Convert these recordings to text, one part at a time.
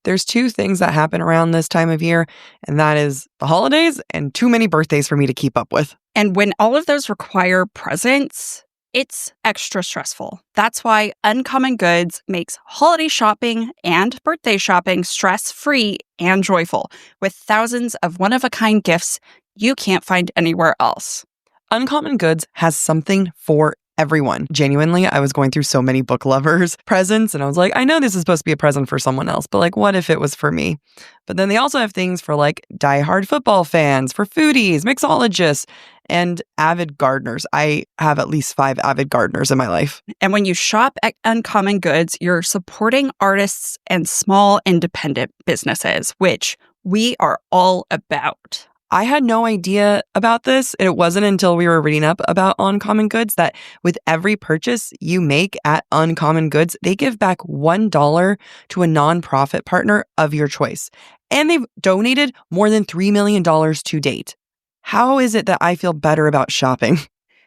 There's two things that happen around this time of year, and that is the holidays and too many birthdays for me to keep up with. And when all of those require presents, it's extra stressful. That's why Uncommon Goods makes holiday shopping and birthday shopping stress-free and joyful, with thousands of one-of-a-kind gifts you can't find anywhere else. Uncommon Goods has something for everyone. Genuinely, I was going through so many book lovers presents, and I was like, I know this is supposed to be a present for someone else, but like, what if it was for me? But then they also have things for like diehard football fans, for foodies, mixologists, and avid gardeners. I have at least 5 avid gardeners in my life. And when you shop at Uncommon Goods, you're supporting artists and small independent businesses, which we are all about. I had no idea about this. It wasn't until we were reading up about Uncommon Goods that with every purchase you make at Uncommon Goods, they give back $1 to a nonprofit partner of your choice. And they've donated more than $3 million to date. How is it that I feel better about shopping?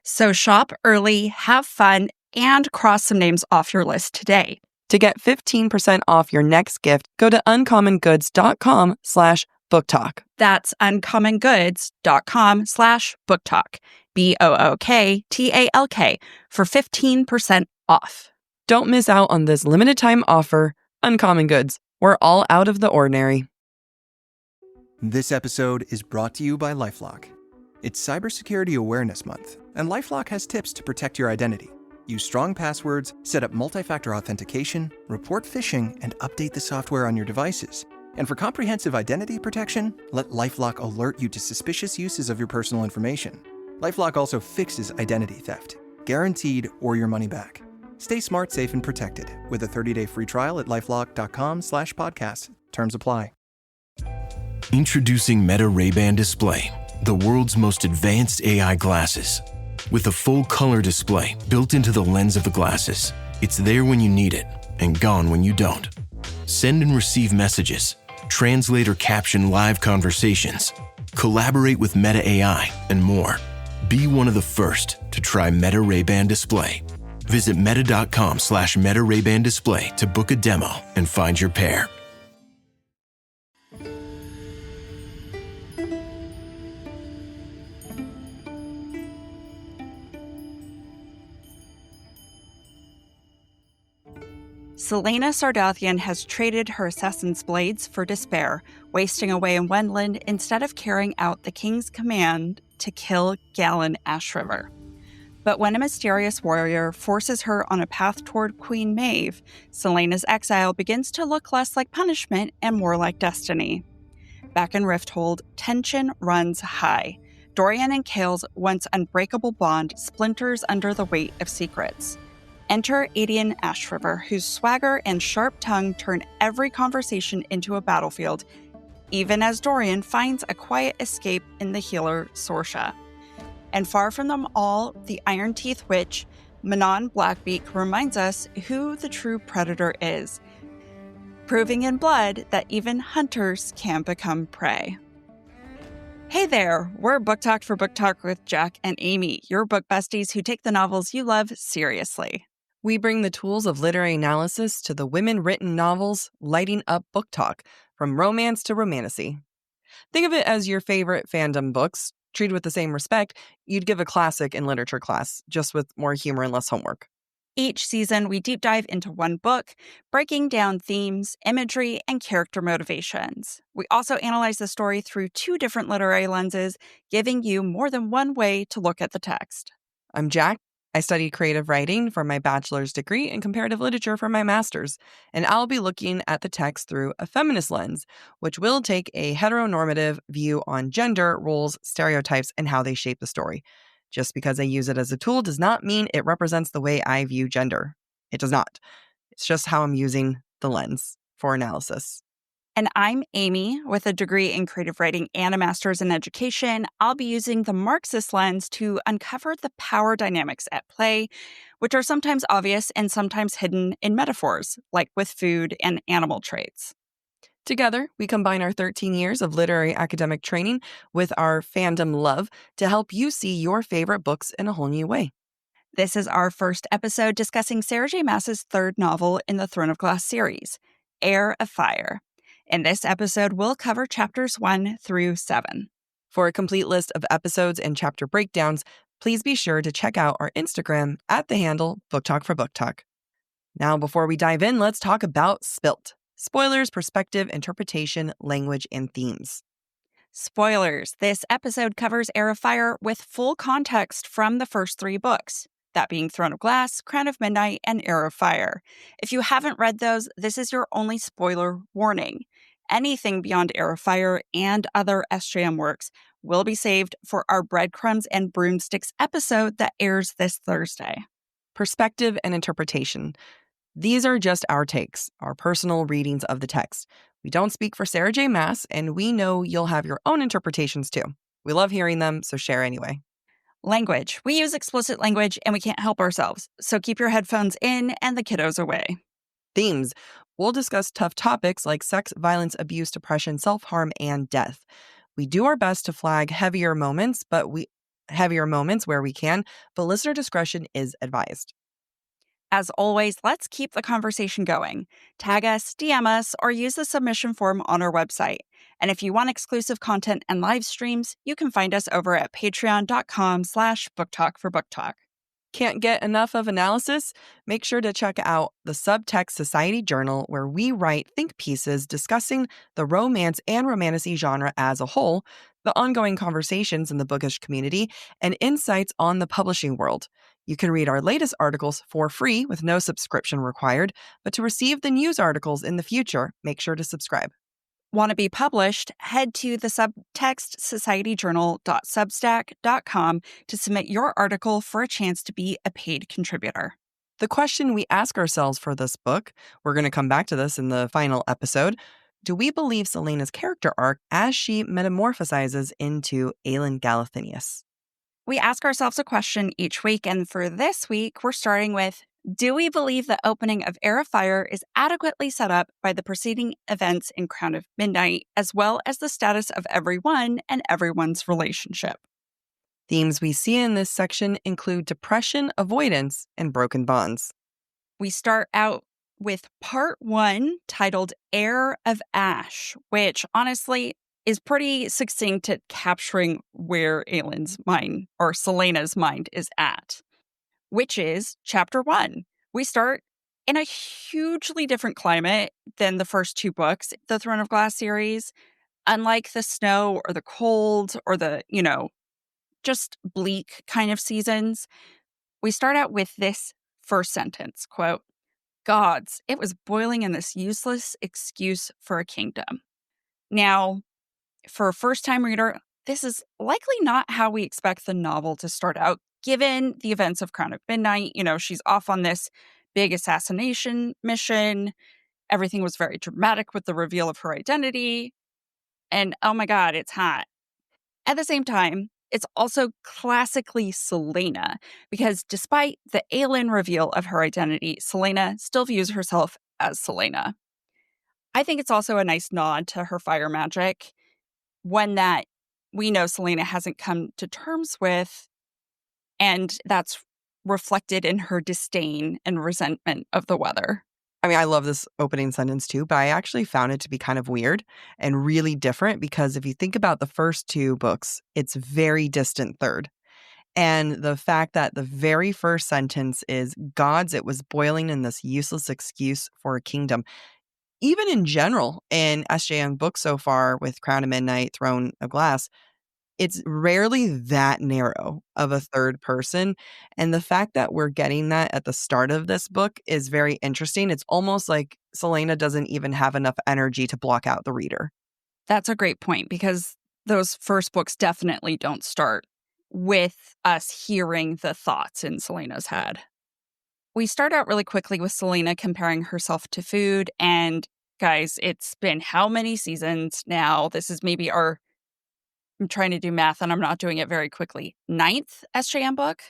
So shop early, have fun, and cross some names off your list today. To get 15% off your next gift, go to uncommongoods.com/BookTok. That's uncommongoods.com/BookTok. BookTalk for 15% off. Don't miss out on this limited time offer. Uncommon Goods. We're all out of the ordinary. This episode is brought to you by LifeLock. It's Cybersecurity Awareness Month, and LifeLock has tips to protect your identity. Use strong passwords, set up multi-factor authentication, report phishing, and update the software on your devices. And for comprehensive identity protection, let LifeLock alert you to suspicious uses of your personal information. LifeLock also fixes identity theft, guaranteed or your money back. Stay smart, safe, and protected with a 30-day free trial at LifeLock.com/podcast. Terms apply. Introducing Meta Ray-Ban Display, the world's most advanced AI glasses. With a full color display built into the lens of the glasses, it's there when you need it and gone when you don't. Send and receive messages, translate or caption live conversations, collaborate with Meta AI, and more. Be one of the first to try Meta Ray-Ban Display. Visit meta.com/Meta Ray-Ban Display to book a demo and find your pair. Celaena Sardathian has traded her assassin's blades for despair, wasting away in Wendland instead of carrying out the king's command to kill Galen Ashriver. But when a mysterious warrior forces her on a path toward Queen Maeve, Celaena's exile begins to look less like punishment and more like destiny. Back in Rifthold, tension runs high. Dorian and Chaol's once unbreakable bond splinters under the weight of secrets. Enter Aedion Ashriver, whose swagger and sharp tongue turn every conversation into a battlefield, even as Dorian finds a quiet escape in the healer Sorscha. And far from them all, the Iron Teeth Witch, Manon Blackbeak, reminds us who the true predator is, proving in blood that even hunters can become prey. Hey there, we're BookTok for BookTok with Jac and Amy, your book besties who take the novels you love seriously. We bring the tools of literary analysis to the women-written novels, lighting up book talk, from romance to romantasy. Think of it as your favorite fandom books. Treated with the same respect, you'd give a classic in literature class, just with more humor and less homework. Each season, we deep dive into one book, breaking down themes, imagery, and character motivations. We also analyze the story through 2 different literary lenses, giving you more than one way to look at the text. I'm Jac. I studied creative writing for my bachelor's degree and comparative literature for my master's, and I'll be looking at the text through a feminist lens, which will take a heteronormative view on gender, roles, stereotypes, and how they shape the story. Just because I use it as a tool does not mean it represents the way I view gender. It does not. It's just how I'm using the lens for analysis. And I'm Amy, with a degree in creative writing and a master's in education. I'll be using the Marxist lens to uncover the power dynamics at play, which are sometimes obvious and sometimes hidden in metaphors, like with food and animal traits. Together, we combine our 13 years of literary academic training with our fandom love to help you see your favorite books in a whole new way. This is our first episode discussing Sarah J. Maas's 3rd novel in the Throne of Glass series, Heir of Fire. In this episode, we'll cover chapters 1 through 7. For a complete list of episodes and chapter breakdowns, please be sure to check out our Instagram at the handle BookTok for BookTok. Now, before we dive in, let's talk about Spilt. Spoilers, perspective, interpretation, language, and themes. Spoilers. This episode covers Heir of Fire with full context from the first 3 books, that being Throne of Glass, Crown of Midnight, and Heir of Fire. If you haven't read those, this is your only spoiler warning. Anything beyond Heir of Fire and other SJM works will be saved for our Breadcrumbs and Broomsticks episode that airs this Thursday. Perspective and interpretation. These are just our takes, our personal readings of the text. We don't speak for Sarah J. Maas, and we know you'll have your own interpretations too. We love hearing them, so share anyway. Language. We use explicit language and we can't help ourselves, so keep your headphones in and the kiddos away. Themes. We'll discuss tough topics like sex, violence, abuse, depression, self-harm, and death. We do our best to flag heavier moments where we can, but listener discretion is advised. As always, let's keep the conversation going. Tag us, DM us, or use the submission form on our website. And if you want exclusive content and live streams, you can find us over at patreon.com/booktalk4booktalk. Can't get enough of analysis? Make sure to check out the Subtext Society Journal, where we write think pieces discussing the romance and romantasy genre as a whole, the ongoing conversations in the bookish community, and insights on the publishing world. You can read our latest articles for free with no subscription required, but to receive the news articles in the future, make sure to subscribe. Want to be published? Head to the subtextsocietyjournal.substack.com to submit your article for a chance to be a paid contributor. The question we ask ourselves for this book, we're going to come back to this in the final episode, do we believe Celaena's character arc as she metamorphosizes into Aelin Galathynius? We ask ourselves a question each week, and for this week, we're starting with, do we believe the opening of Heir of Fire is adequately set up by the preceding events in Crown of Midnight, as well as the status of everyone and everyone's relationship? Themes we see in this section include depression, avoidance, and broken bonds. We start out with part 1, titled Heir of Ash, which honestly is pretty succinct at capturing where Aelin's mind, or Celaena's mind, is at, which is chapter 1. We start in a hugely different climate than the first 2 books, the Throne of Glass series. Unlike the snow or the cold or the, just bleak kind of seasons, we start out with this first sentence, quote, "Gods, it was boiling in this useless excuse for a kingdom." Now, for a first-time reader, this is likely not how we expect the novel to start out, given the events of Crown of Midnight. She's off on this big assassination mission. Everything was very dramatic with the reveal of her identity. And oh my God, it's hot. At the same time, it's also classically Celaena, because despite the Aelin reveal of her identity, Celaena still views herself as Celaena. I think it's also a nice nod to her fire magic, one that we know Celaena hasn't come to terms with, and that's reflected in her disdain and resentment of the weather. I mean, I love this opening sentence too, but I actually found it to be kind of weird and really different because if you think about the first 2 books, it's very distant third. And the fact that the very first sentence is, "Gods, it was boiling in this useless excuse for a kingdom." Even in general, in SJM books so far with Crown of Midnight, Throne of Glass, it's rarely that narrow of a third person. And the fact that we're getting that at the start of this book is very interesting. It's almost like Celaena doesn't even have enough energy to block out the reader. That's a great point, because those first books definitely don't start with us hearing the thoughts in Celaena's head. We start out really quickly with Celaena comparing herself to food. And guys, it's been how many seasons now? This is maybe I'm trying to do math and I'm not doing it very quickly, 9th SJM book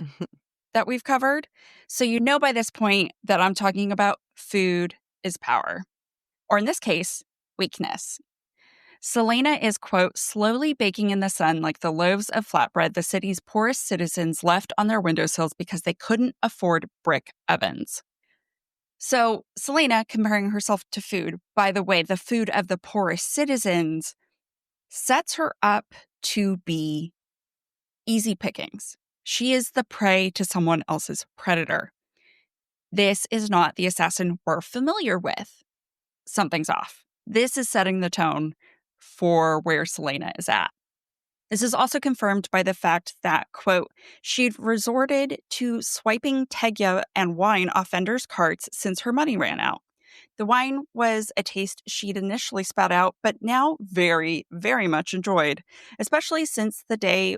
that we've covered. So by this point that I'm talking about food is power. Or in this case, weakness. Celaena is, quote, "slowly baking in the sun like the loaves of flatbread the city's poorest citizens left on their windowsills because they couldn't afford brick ovens." So Celaena, comparing herself to food, by the way, the food of the poorest citizens, sets her up to be easy pickings. She is the prey to someone else's predator. This is not the assassin we're familiar with. Something's off. This is setting the tone for where Celaena is at. This is also confirmed by the fact that, quote, she'd resorted to swiping tegya and wine off vendors' carts since her money ran out. The wine was a taste she'd initially spat out, but now very, very much enjoyed, especially since the day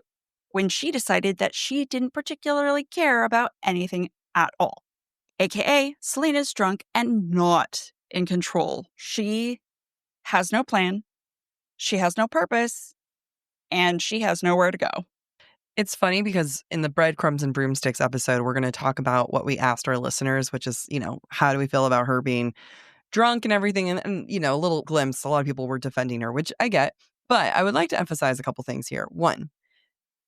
when she decided that she didn't particularly care about anything at all. AKA, Celaena's drunk and not in control. She has no plan, she has no purpose, and she has nowhere to go. It's funny because in the Breadcrumbs and Broomsticks episode, we're going to talk about what we asked our listeners, which is, how do we feel about her being drunk and everything? And a little glimpse, a lot of people were defending her, which I get. But I would like to emphasize a couple things here. One,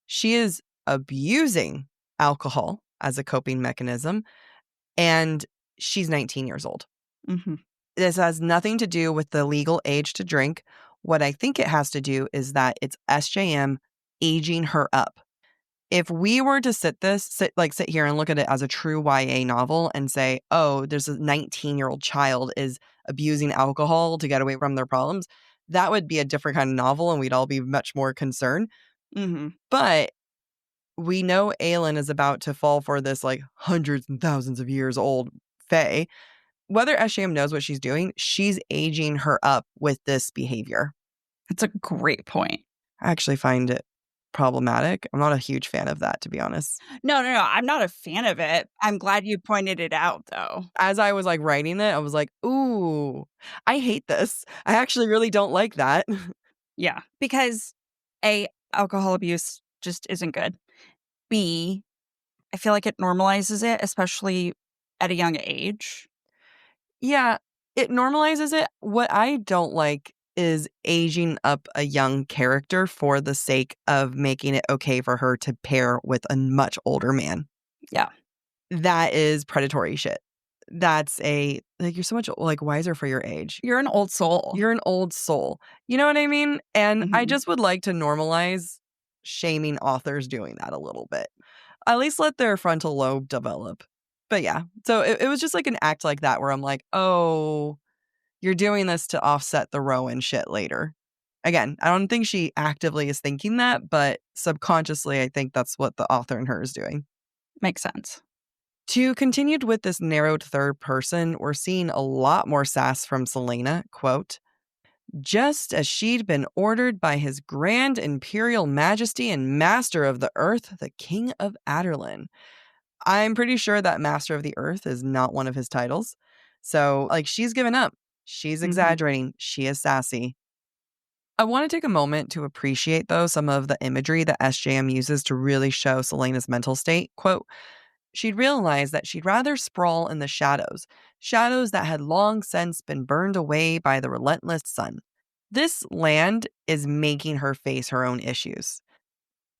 she is abusing alcohol as a coping mechanism, and she's 19 years old. Mm-hmm. This has nothing to do with the legal age to drink. What I think it has to do is that it's SJM aging her up. If we were to sit here and look at it as a true YA novel and say, oh, there's a 19-year-old child is abusing alcohol to get away from their problems, that would be a different kind of novel and we'd all be much more concerned. Mm-hmm. But we know Aelin is about to fall for this hundreds and thousands of years old fae. Whether SJM knows what she's doing, she's aging her up with this behavior. That's a great point. I actually find it problematic. I'm not a huge fan of that, to be honest. No. I'm not a fan of it. I'm glad you pointed it out, though. As I was writing it, I was like, ooh, I hate this. I actually really don't like that. Yeah, because A, alcohol abuse just isn't good. B, I feel like it normalizes it, especially at a young age. Yeah, it normalizes it. What I don't like is aging up a young character for the sake of making it okay for her to pair with a much older man. Yeah. That is predatory shit. That's you're so much wiser for your age. You're an old soul. You're an old soul. You know what I mean? And I just would like to normalize shaming authors doing that a little bit. At least let their frontal lobe develop. But yeah, so it was just an act like that where I'm like, oh, you're doing this to offset the Rowan shit later. Again, I don't think she actively is thinking that, but subconsciously, I think that's what the author in her is doing. Makes sense. To continue with this narrowed third person, we're seeing a lot more sass from Celaena, quote, just as she'd been ordered by his grand imperial majesty and master of the earth, the king of Aderlin. I'm pretty sure that master of the earth is not one of his titles. So, she's given up. She's exaggerating. She is sassy. I want to take a moment to appreciate, though, some of the imagery that SJM uses to really show Celaena's mental state. Quote, she'd realized that she'd rather sprawl in the shadows that had long since been burned away by the relentless sun. This land is making her face her own issues.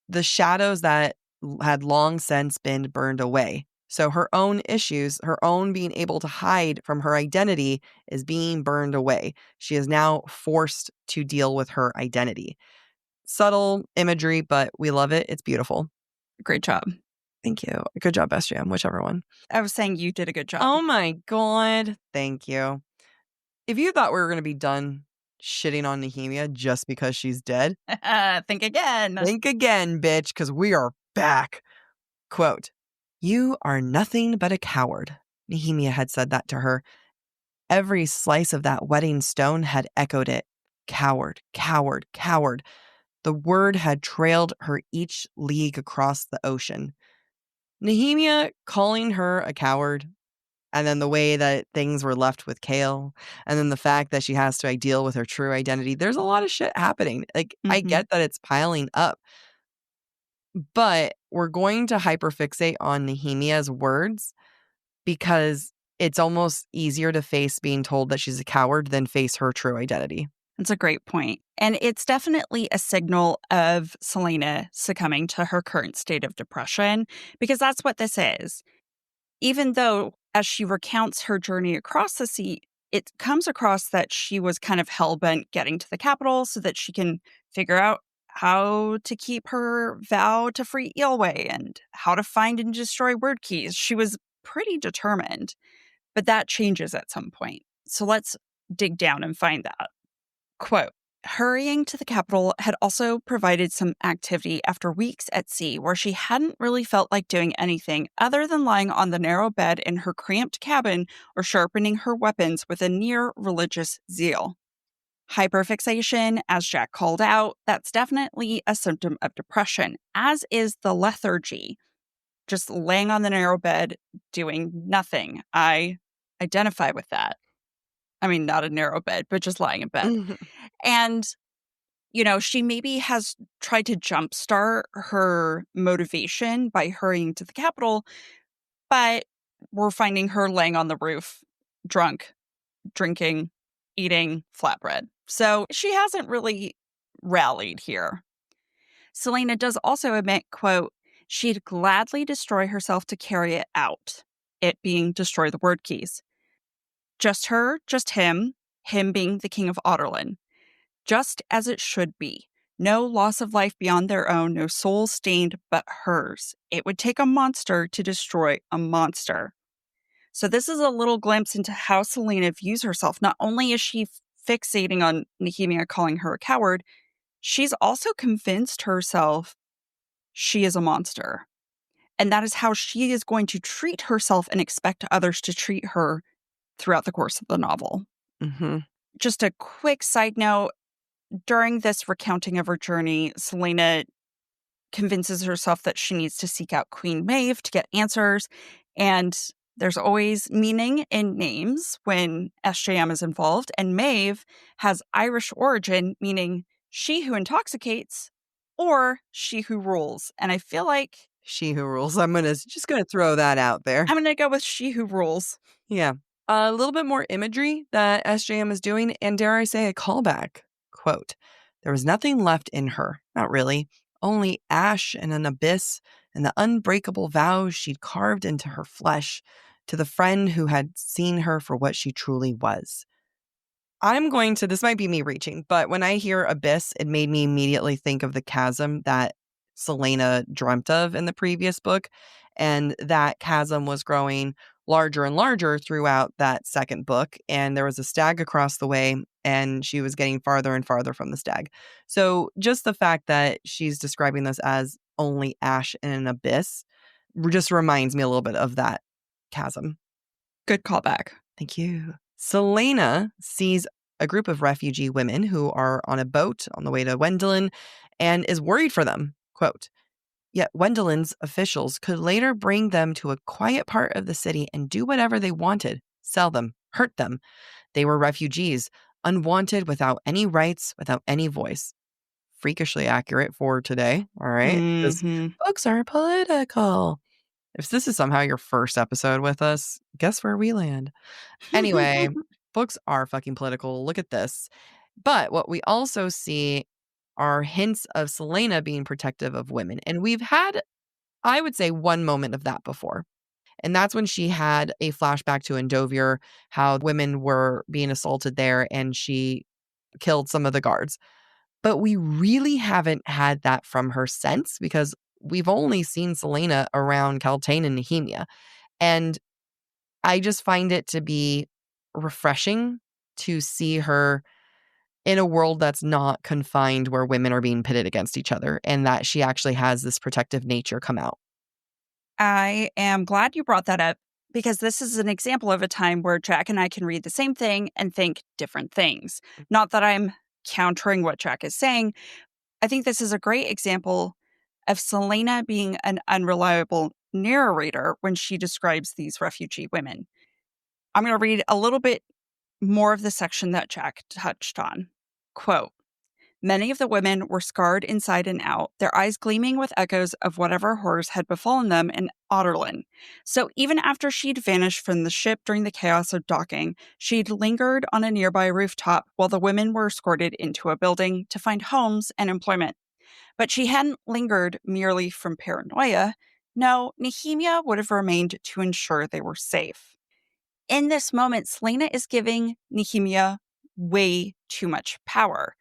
The shadows that had long since been burned away. So her own issues, her own being able to hide from her identity is being burned away. She is now forced to deal with her identity. Subtle imagery, but we love it. It's beautiful. Great job. Thank you. Good job, SJM, whichever one. I was saying you did a good job. Oh my God. Thank you. If you thought we were going to be done shitting on Nehemia just because she's dead, think again. Think again, bitch, because we are back. Quote, you are nothing but a coward. Nehemia had said that to her. Every slice of that wedding stone had echoed it. Coward, coward, coward. The word had trailed her each league across the ocean. Nehemia calling her a coward, and then the way that things were left with Chaol, and then the fact that she has to deal with her true identity. There's a lot of shit happening. I get that it's piling up, but we're going to hyperfixate on Nehemia's words because it's almost easier to face being told that she's a coward than face her true identity. That's a great point. And it's definitely a signal of Celaena succumbing to her current state of depression, because that's what this is. even though as she recounts her journey across the sea, it comes across that she was kind of hell-bent getting to the capital so that she can figure out how to keep her vow to free Eelway and how to find and destroy word keys. She was pretty determined, but that changes at some point. So let's dig down and find that. Quote, hurrying to the capital had also provided some activity after weeks at sea where she hadn't really felt like doing anything other than lying on the narrow bed in her cramped cabin or sharpening her weapons with a near religious zeal. Hyperfixation, as Jac called out, that's definitely a symptom of depression, as is the lethargy. Just laying on the narrow bed, doing nothing. I identify with that. I mean, not a narrow bed, but just lying in bed. And, she maybe has tried to jumpstart her motivation by hurrying to the capital, but we're finding her laying on the roof, drunk, drinking, eating flatbread. So she hasn't really rallied here. Celaena does also admit, quote, she'd gladly destroy herself to carry it out, it being destroy the word keys. Just her, just him being the king of Aedion. Just as it should be. No loss of life beyond their own, no soul stained but hers. It would take a monster to destroy a monster. So this is a little glimpse into how Celaena views herself. Not only is she fixating on Nehemia calling her a coward, she's also convinced herself she is a monster. And that is how she is going to treat herself and expect others to treat her throughout the course of the novel. Mm-hmm. Just a quick side note, during this recounting of her journey, Celaena convinces herself that she needs to seek out Queen Maeve to get answers. And there's always meaning in names when SJM is involved. And Maeve has Irish origin, meaning she who intoxicates or she who rules. And I feel like She who rules. I'm just gonna throw that out there. I'm going to go with she who rules. Yeah. A little bit more imagery that SJM is doing, and dare I say a callback. Quote, there was nothing left in her. Not really. Only ash and an abyss and the unbreakable vows she'd carved into her flesh to the friend who had seen her for what she truly was. This might be me reaching, but when I hear abyss, it made me immediately think of the chasm that Celaena dreamt of in the previous book. And that chasm was growing larger and larger throughout that second book. And there was a stag across the way, and she was getting farther and farther from the stag. So just the fact that she's describing this as only ash in an abyss just reminds me a little bit of that chasm. Good callback. Thank you. Celaena sees a group of refugee women who are on a boat on the way to Wendelin and is worried for them. Quote, yet Wendelin's officials could later bring them to a quiet part of the city and do whatever they wanted, sell them, hurt them. They were refugees, unwanted, without any rights, without any voice. Freakishly accurate for today, all right? Because books are political. If this is somehow your first episode with us, guess where we land? Anyway, books are fucking political. Look at this. But what we also see are hints of Celaena being protective of women. And we've had, I would say, one moment of that before. And that's when she had a flashback to Endovier, how women were being assaulted there and she killed some of the guards. But we really haven't had that from her since, because we've only seen Celaena around Caltaine and Nehemia. And I just find it to be refreshing to see her in a world that's not confined, where women are being pitted against each other, and that she actually has this protective nature come out. I am glad you brought that up, because this is an example of a time where Jac and I can read the same thing and think different things. Not that I'm countering what Jac is saying. I think this is a great example of Celaena being an unreliable narrator when she describes these refugee women. I'm going to read a little bit more of the section that Jac touched on. Quote, many of the women were scarred inside and out, their eyes gleaming with echoes of whatever horrors had befallen them in Aedion. So even after she'd vanished from the ship during the chaos of docking, she'd lingered on a nearby rooftop while the women were escorted into a building to find homes and employment. But she hadn't lingered merely from paranoia. No, Nehemia would have remained to ensure they were safe. In this moment, Celaena is giving Nehemia way too much power.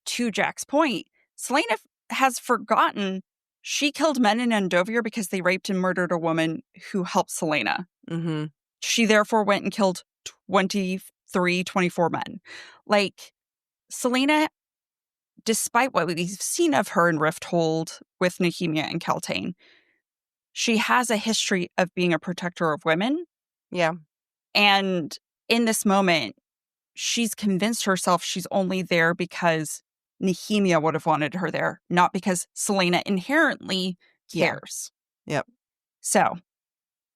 To Jac's point, Celaena has forgotten she killed Manon and Dovir because they raped and murdered a woman who helped Celaena. Mm-hmm. She therefore went and killed 24 men. Like, Celaena, despite what we've seen of her in Rifthold with Nehemia and Keltane, she has a history of being a protector of women. Yeah. And in this moment, she's convinced herself she's only there because Nehemia would have wanted her there, not because Celaena inherently cares. Yeah. Yep. So,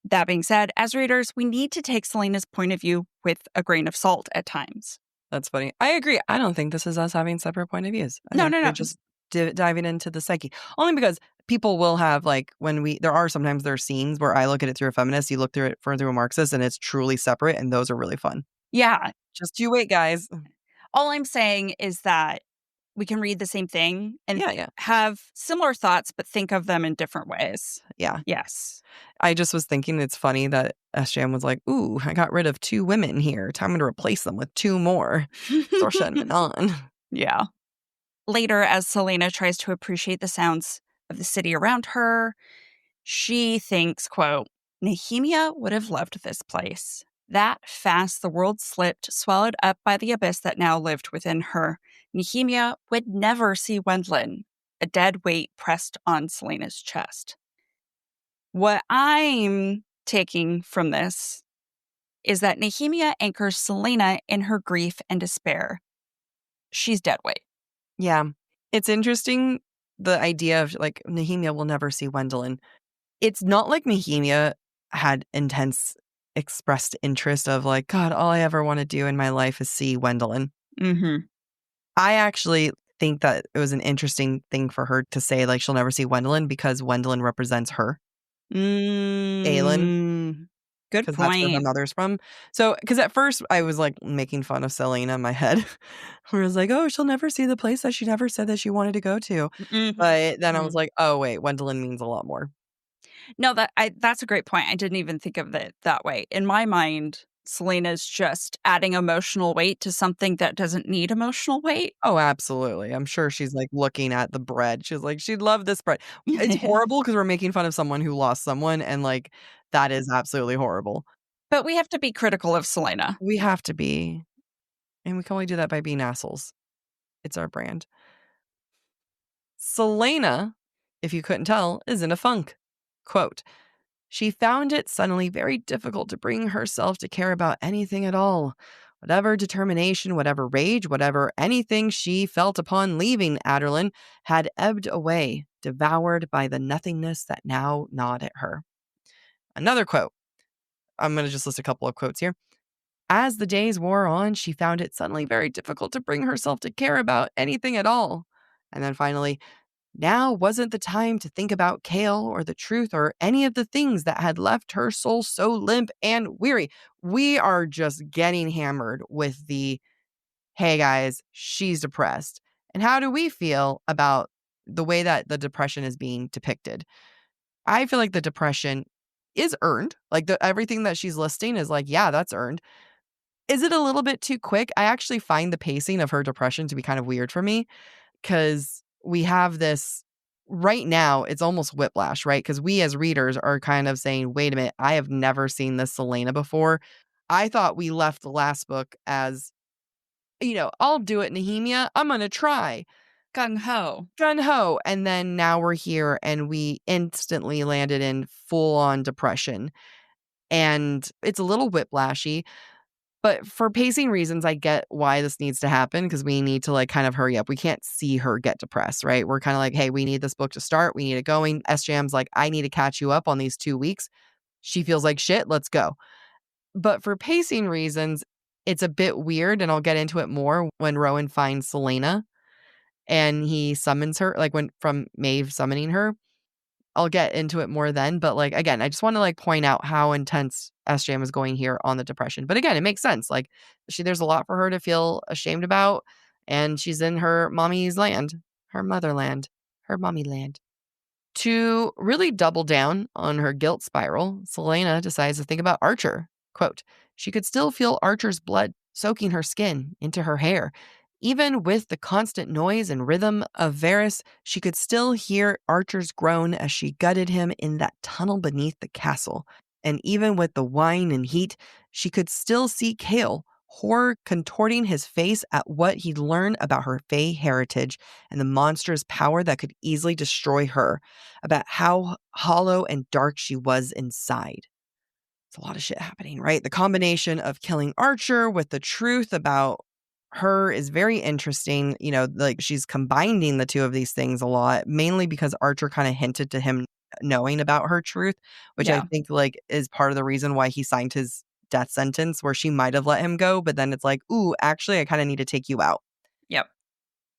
that being said, as readers, we need to take Celaena's point of view with a grain of salt at times. That's funny. I agree. I don't think this is us having separate point of views. I No, think no, we're no. just diving into the psyche. Only because people will have, like, there are sometimes there are scenes where I look at it through a feminist, you look through it through a Marxist, and it's truly separate, and those are really fun. Yeah. Just you wait, guys. All I'm saying is that we can read the same thing and Yeah. have similar thoughts, but think of them in different ways. Yeah. Yes. I just was thinking it's funny that SJM was like, ooh, I got rid of 2 women here. Time to replace them with 2 more. Sorscha and Manon. Yeah. Later, as Celaena tries to appreciate the sounds of the city around her, she thinks, quote, Nehemia would have loved this place. That fast the world slipped, swallowed up by the abyss that now lived within her. Nehemia would never see Wendlin, a dead weight pressed on Celaena's chest. What I'm taking from this is that Nehemia anchors Celaena in her grief and despair. She's dead weight. Yeah. It's interesting, the idea of, like, Nehemia will never see Wendlin. It's not like Nehemia had intense expressed interest of, like, God, all I ever want to do in my life is see Wendlin. Mm-hmm. I actually think that it was an interesting thing for her to say, like, she'll never see Wendlin because Wendlin represents her, Aelin, Good because that's where her point. mother's from. So, because at first I was, like, making fun of Celaena in my head, where I was like, oh, she'll never see the place that she never said that she wanted to go to. Mhm. But then I was like, oh, wait, Wendlin means a lot more. No, that's a great point. I didn't even think of it that way. In my mind, Celaena's just adding emotional weight to something that doesn't need emotional weight. Oh, absolutely. I'm sure she's, like, looking at the bread. She's like, she'd love this bread. It's horrible because we're making fun of someone who lost someone, and, like, that is absolutely horrible. But we have to be critical of Celaena. We have to be, and we can only do that by being assholes. It's our brand. Celaena, if you couldn't tell, is in a funk. Quote, she found it suddenly very difficult to bring herself to care about anything at all. Whatever determination, whatever rage, whatever anything she felt upon leaving Aderlin had ebbed away, devoured by the nothingness that now gnawed at her. Another quote. I'm going to just list a couple of quotes here. As the days wore on, she found it suddenly very difficult to bring herself to care about anything at all. And then finally, now wasn't the time to think about Chaol or the truth or any of the things that had left her soul so limp and weary. We are just getting hammered with the, hey guys, she's depressed. And how do we feel about the way that the depression is being depicted? I feel like the depression is earned. Like, everything that she's listing is like, yeah, that's earned. Is it a little bit too quick? I actually find the pacing of her depression to be kind of weird for me, because we have this right now, it's almost whiplash, right? Because we as readers are kind of saying, wait a minute, I have never seen this Celaena before. I thought we left the last book as, I'll do it, Nehemia. I'm going to try. Gung ho. Gun ho. And then now we're here and we instantly landed in full on depression. And it's a little whiplashy. But for pacing reasons, I get why this needs to happen, because we need to, like, kind of hurry up. We can't see her get depressed, right? We're kind of like, hey, we need this book to start. We need it going. SJM's like, I need to catch you up on these 2 weeks. She feels like shit. Let's go. But for pacing reasons, it's a bit weird, and I'll get into it more when Rowan finds Celaena and he summons her, like when from Maeve summoning her. I'll get into it more then, but, like, again, I just want to, like, point out how intense SJM is going here on the depression. But again, it makes sense. Like, there's a lot for her to feel ashamed about, and she's in her mommy's land, her motherland, her mommy land. To really double down on her guilt spiral, Celaena decides to think about Archer. Quote, she could still feel Archer's blood soaking her skin into her hair. Even with the constant noise and rhythm of Varys, she could still hear Archer's groan as she gutted him in that tunnel beneath the castle. And even with the wine and heat, she could still see Chaol, horror contorting his face at what he'd learned about her Fae heritage and the monstrous power that could easily destroy her, about how hollow and dark she was inside. It's a lot of shit happening, right? The combination of killing Archer with the truth about her is very interesting. You know, like she's combining the two of these things a lot, mainly because Archer kind of hinted to him knowing about her truth, which I Yeah. think like is part of the reason why he signed his death sentence, where she might have let him go, but then it's like, ooh, actually, I kind of need to take you out. Yep.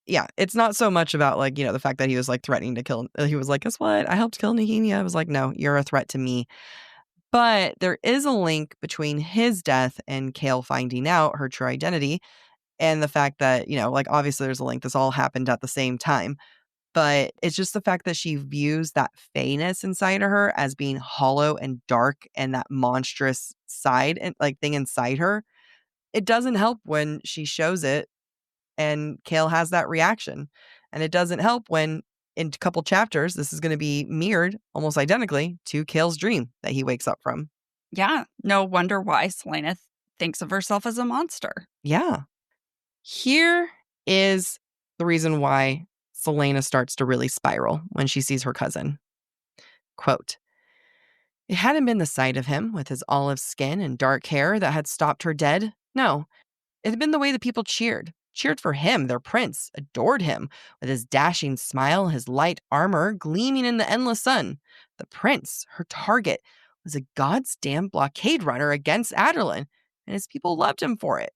Yeah, it's not so much about like, you know, the fact that he was like threatening to kill. He was like, guess what? I helped kill Nehemia. I was like, no, you're a threat to me. But there is a link between his death and Chaol finding out her true identity, and the fact that, you know, like obviously there's a link. This all happened at the same time. But it's just the fact that she views that fayness inside of her as being hollow and dark and that monstrous side and like thing inside her. It doesn't help when she shows it and Chaol has that reaction. And it doesn't help when in a couple chapters, this is going to be mirrored almost identically to Chaol's dream that he wakes up from. Yeah. No wonder why Celaena thinks of herself as a monster. Yeah. Here is the reason why Celaena starts to really spiral when she sees her cousin. Quote, it hadn't been the sight of him with his olive skin and dark hair that had stopped her dead. No, it had been the way the people cheered for him, their prince, adored him, with his dashing smile, his light armor gleaming in the endless sun. The prince, her target, was a god's damn blockade runner against Adelin, and his people loved him for it.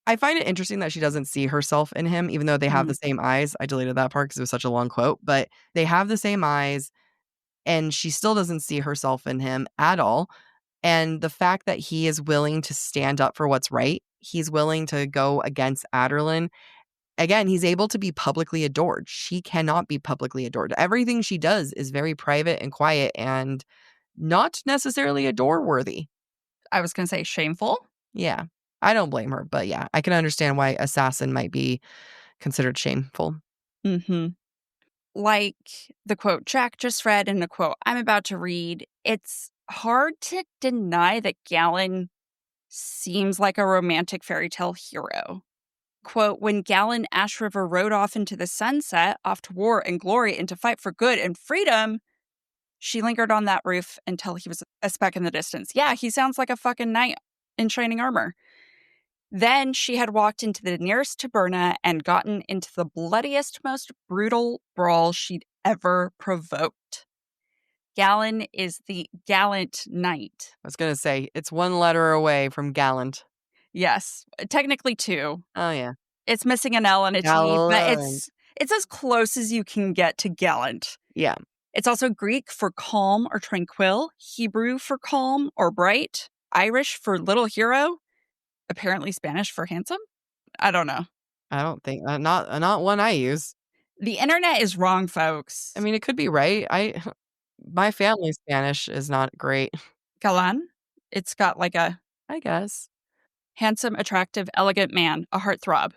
I find it interesting that she doesn't see herself in him, even though they have the same eyes. I deleted that part because it was such a long quote, but they have the same eyes, and she still doesn't see herself in him at all. And the fact that he is willing to stand up for what's right, he's willing to go against Aderlin. Again, he's able to be publicly adored. She cannot be publicly adored. Everything she does is very private and quiet and not necessarily adore worthy. I was going to say shameful. Yeah, I don't blame her, but yeah, I can understand why assassin might be considered shameful. Mm-hmm. Like the quote Jac just read and the quote I'm about to read, it's hard to deny that Galen seems like a romantic fairy tale hero. Quote, when Galen Ash River rode off into the sunset, off to war and glory and to fight for good and freedom, she lingered on that roof until he was a speck in the distance. Yeah, he sounds like a fucking knight in shining armor. Then she had walked into the nearest taberna and gotten into the bloodiest, most brutal brawl she'd ever provoked. Galen is the gallant knight. I was going to say, it's one letter away from gallant. Yes, technically two. Oh, yeah. It's missing an L and a T, but it's as close as you can get to gallant. Yeah. It's also Greek for calm or tranquil, Hebrew for calm or bright, Irish for little hero, apparently Spanish for handsome. I don't know. I don't think not one I use. The internet is wrong, folks. I mean, it could be right. My family's Spanish is not great. Galan. It's got like a, I guess, handsome, attractive, elegant man, a heartthrob.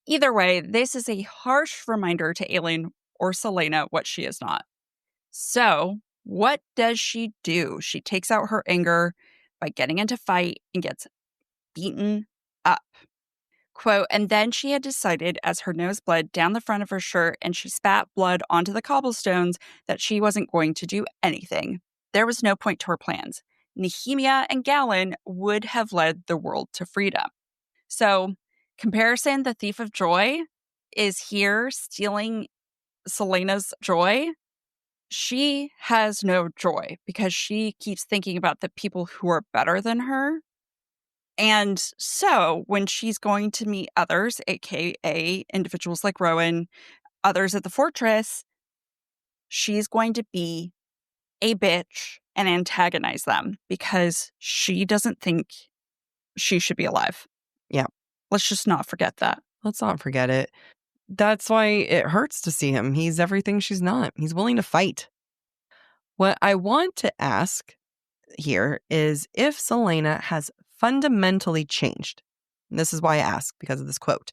Either way, this is a harsh reminder to Aelin or Celaena what she is not. So, what does she do? She takes out her anger by getting into fight and gets beaten up. Quote, and then she had decided as her nose bled down the front of her shirt and she spat blood onto the cobblestones that she wasn't going to do anything. There was no point to her plans. Nehemia and Galen would have led the world to freedom. So, comparison, the thief of joy is here stealing Celaena's joy. She has no joy because she keeps thinking about the people who are better than her. And so when she's going to meet others, aka individuals like Rowan, others at the fortress, she's going to be a bitch and antagonize them because she doesn't think she should be alive. Yeah. Let's just not forget that. Let's not forget it. That's why it hurts to see him. He's everything she's not. He's willing to fight. What I want to ask here is if Celaena has fundamentally changed. And this is why I ask, because of this quote.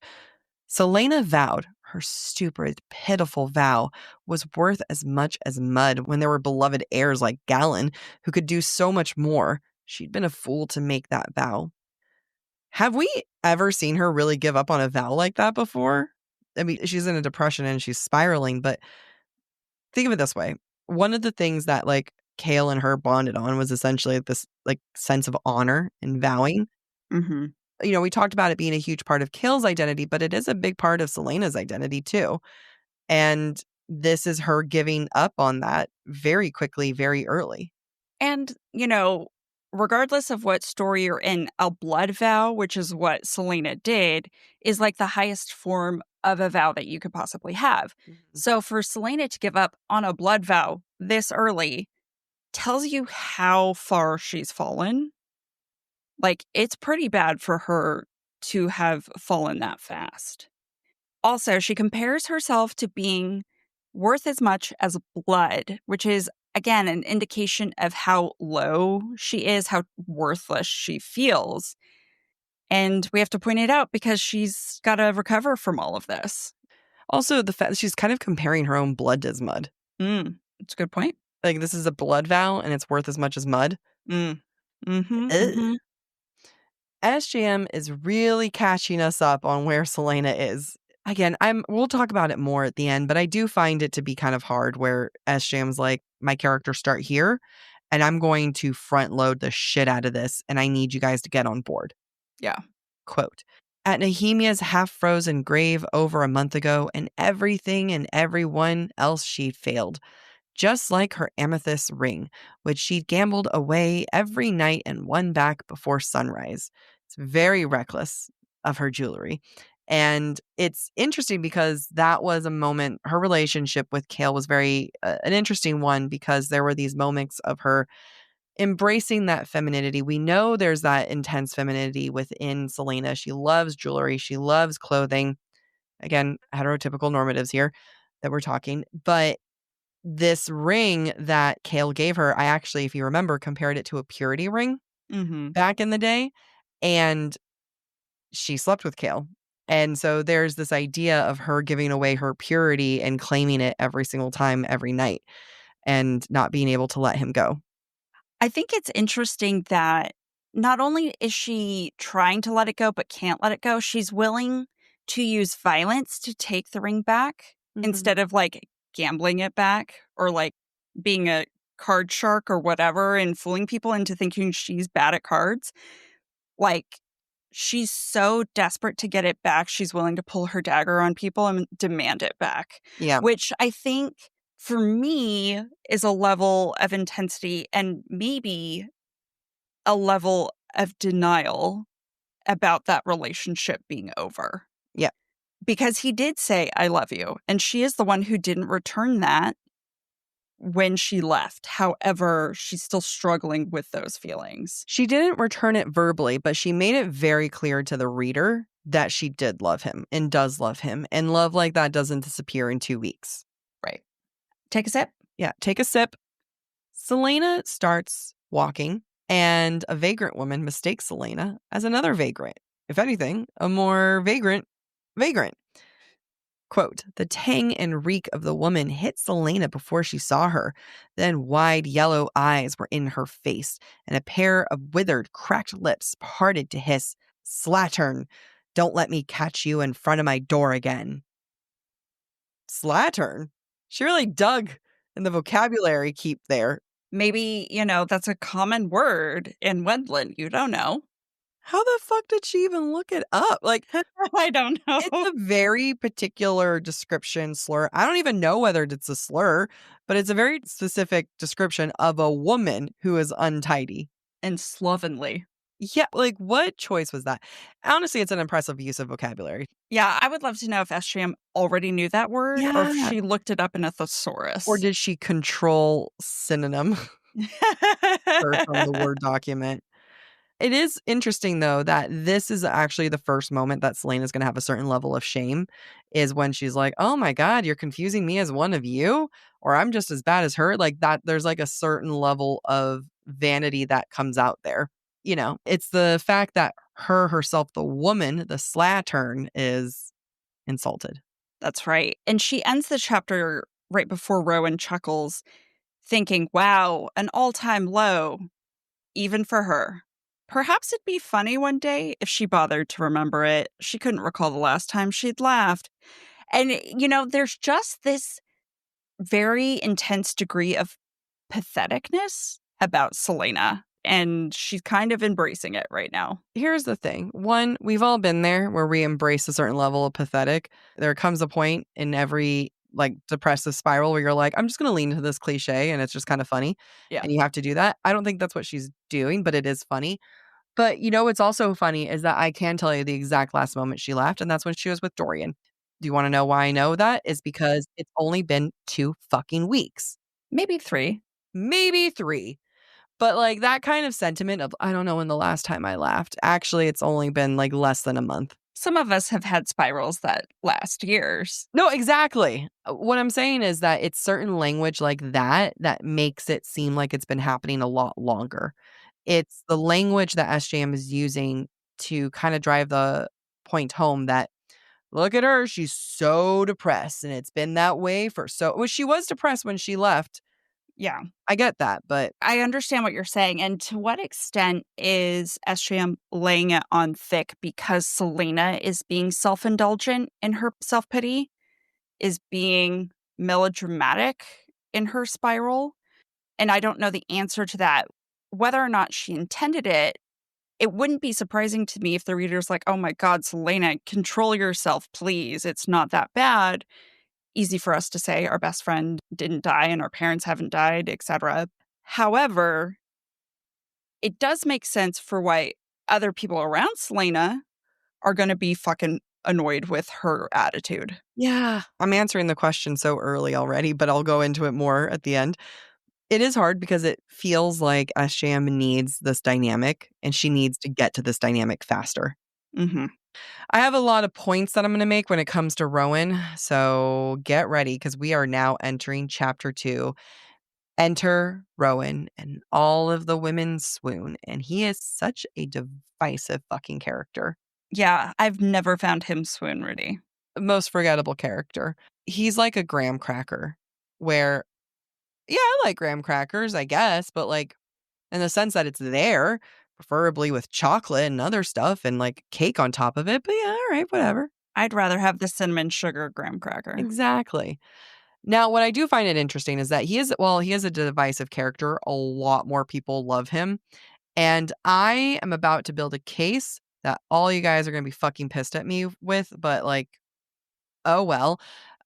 Celaena vowed her stupid, pitiful vow was worth as much as mud when there were beloved heirs like Galen who could do so much more. She'd been a fool to make that vow. Have we ever seen her really give up on a vow like that before? I mean, she's in a depression and she's spiraling, but think of it this way. One of the things that like Chaol and her bonded on was essentially this like sense of honor and vowing. Mm-hmm. You know, we talked about it being a huge part of Chaol's identity, but it is a big part of Celaena's identity too. And this is her giving up on that very quickly, very early. And, regardless of what story you're in, a blood vow, which is what Celaena did, is like the highest form of a vow that you could possibly have. Mm-hmm. So for Celaena to give up on a blood vow this early tells you how far she's fallen. Like, it's pretty bad for her to have fallen that fast. Also, she compares herself to being worth as much as blood, which is, again, an indication of how low she is, how worthless she feels. And we have to point it out because she's got to recover from all of this. Also, the fact that she's kind of comparing her own blood as mud. That's a good point. Like, this is a blood vow and it's worth as much as mud. SJM is really catching us up on where Celaena is. Again, we'll talk about it more at the end, but I do find it to be kind of hard where SJM's like, my characters start here, and I'm going to front load the shit out of this, and I need you guys to get on board. Yeah. Quote, at Nehemia's half-frozen grave over a month ago, and everything and everyone else she'd failed. Just like her amethyst ring, which she'd gambled away every night and won back before sunrise. It's very reckless of her jewelry. And it's interesting because that was a moment, her relationship with Chaol was very an interesting one because there were these moments of her embracing that femininity. We know there's that intense femininity within Celaena. She loves jewelry. She loves clothing. Again, heterotypical normatives here that we're talking. But this ring that Chaol gave her, I actually, if you remember, compared it to a purity ring back in the day. And she slept with Chaol. And so there's this idea of her giving away her purity and claiming it every single time, every night, and not being able to let him go. I think it's interesting that not only is she trying to let it go, but can't let it go, she's willing to use violence to take the ring back instead of like gambling it back or like being a card shark or whatever and fooling people into thinking she's bad at cards. Like, she's so desperate to get it back, she's willing to pull her dagger on people and demand it back. Yeah. Which I think for me is a level of intensity and maybe a level of denial about that relationship being over. Yeah. Because he did say, I love you. And she is the one who didn't return that when she left. However, she's still struggling with those feelings. She didn't return it verbally, but she made it very clear to the reader that she did love him and does love him. And love like that doesn't disappear in 2 weeks. Right. Take a sip. Yeah, take a sip. Celaena starts walking, and a vagrant woman mistakes Celaena as another vagrant. If anything, a more vagrant. Quote, the tang and reek of the woman hit Celaena before she saw her. Then wide yellow eyes were in her face, and a pair of withered, cracked lips parted to hiss, Slattern, don't let me catch you in front of my door again. Slattern? She really dug in the vocabulary keep there. Maybe, that's a common word in Wendland. You don't know. How the fuck did she even look it up? Like, I don't know. It's a very particular description slur. I don't even know whether it's a slur, but it's a very specific description of a woman who is untidy. And slovenly. Yeah, like what choice was that? Honestly, it's an impressive use of vocabulary. Yeah, I would love to know if SJM already knew that word or if she looked it up in a thesaurus. Or did she control synonym from the Word document? It is interesting, though, that this is actually the first moment that Celaena's going to have a certain level of shame is when she's like, oh my God, you're confusing me as one of you, or I'm just as bad as her. Like that, there's like a certain level of vanity that comes out there. You know, it's the fact that herself, the woman, the slattern, is insulted. That's right. And she ends the chapter right before Rowan chuckles, thinking, wow, an all-time low, even for her. Perhaps it'd be funny one day if she bothered to remember it. She couldn't recall the last time she'd laughed. And, there's just this very intense degree of patheticness about Celaena. And she's kind of embracing it right now. Here's the thing. One, we've all been there where we embrace a certain level of pathetic. There comes a point in every depressive spiral where you're like, I'm just going to lean into this cliche and it's just kind of funny. Yeah. And you have to do that. I don't think that's what she's doing, but it is funny. But what's also funny is that I can tell you the exact last moment she laughed, and that's when she was with Dorian. Do you want to know why I know that? Is because it's only been 2 fucking weeks. Maybe 3. Maybe 3. But that kind of sentiment of, I don't know when the last time I laughed. Actually, it's only been less than a month. Some of us have had spirals that last years. No, exactly. What I'm saying is that it's certain language like that makes it seem like it's been happening a lot longer. It's the language that SJM is using to kind of drive the point home that, look at her, she's so depressed, and it's been that way she was depressed when she left. Yeah. I get that, but I understand what you're saying. And to what extent is SJM laying it on thick because Celaena is being self-indulgent in her self-pity, is being melodramatic in her spiral? And I don't know the answer to that. Whether or not she intended it, it wouldn't be surprising to me if the reader's like, oh my God, Celaena, control yourself, please. It's not that bad. Easy for us to say our best friend didn't die and our parents haven't died, etc. However, it does make sense for why other people around Celaena are going to be fucking annoyed with her attitude. yeah, I'm answering the question so early already, but I'll go into it more at the end. It is hard because it feels like SJM needs this dynamic and she needs to get to this dynamic faster. Mm-hmm. I have a lot of points that I'm going to make when it comes to Rowan, so get ready because we are now entering chapter 2. Enter Rowan, and all of the women swoon, and he is such a divisive fucking character. Yeah, I've never found him swoon ready. Most forgettable character. He's like a graham cracker where, yeah, I like graham crackers, I guess, but in the sense that it's there, preferably with chocolate and other stuff and cake on top of it. But yeah, all right, whatever. I'd rather have the cinnamon sugar graham cracker. Exactly. Now, what I do find it interesting is that he is a divisive character. A lot more people love him. And I am about to build a case that all you guys are going to be fucking pissed at me with. But oh well.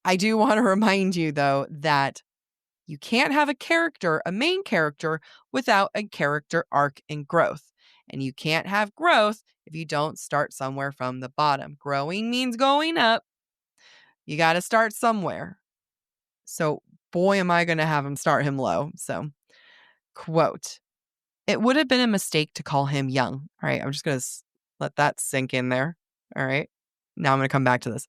I do want to remind you, though, that you can't have a main character, without a character arc and growth. And you can't have growth if you don't start somewhere from the bottom. Growing means going up. You got to start somewhere. So, boy, am I going to have him start him low. So, quote, "It would have been a mistake to call him young." All right, I'm just going to let that sink in there. All right. Now I'm going to come back to this.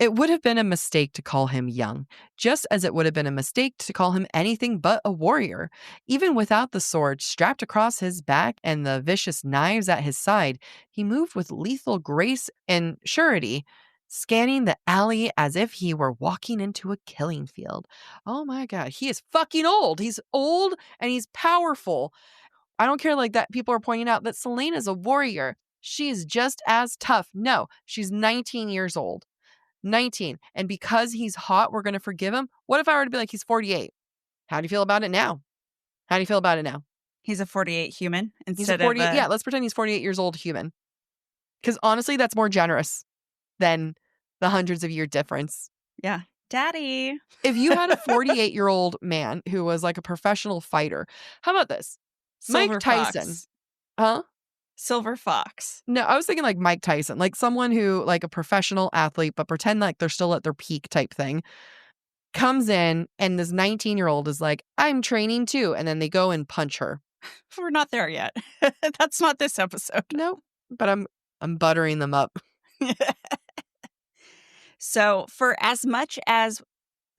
"It would have been a mistake to call him young, just as it would have been a mistake to call him anything but a warrior. Even without the sword strapped across his back and the vicious knives at his side, he moved with lethal grace and surety, scanning the alley as if he were walking into a killing field." Oh my God, he is fucking old. He's old and he's powerful. I don't care that people are pointing out that Celaena is a warrior. She's just as tough. No, she's 19 years old. 19. And because he's hot, we're going to forgive him. What if I were to be like, he's 48? How do you feel about it now? How do you feel about it now? He's a 48 human He's a instead 48. of Yeah, let's pretend he's 48 years old human. Because honestly, that's more generous than the hundreds of year difference. Yeah. Daddy. If you had a 48-year-old man who was a professional fighter, how about this? Silver Mike Tyson. Fox. Huh? Silver Fox. No, I was thinking Mike Tyson, someone who a professional athlete, but pretend they're still at their peak type thing, comes in and this 19-year-old is like, I'm training too. And then they go and punch her. We're not there yet. That's not this episode. Nope. But I'm buttering them up. So for as much as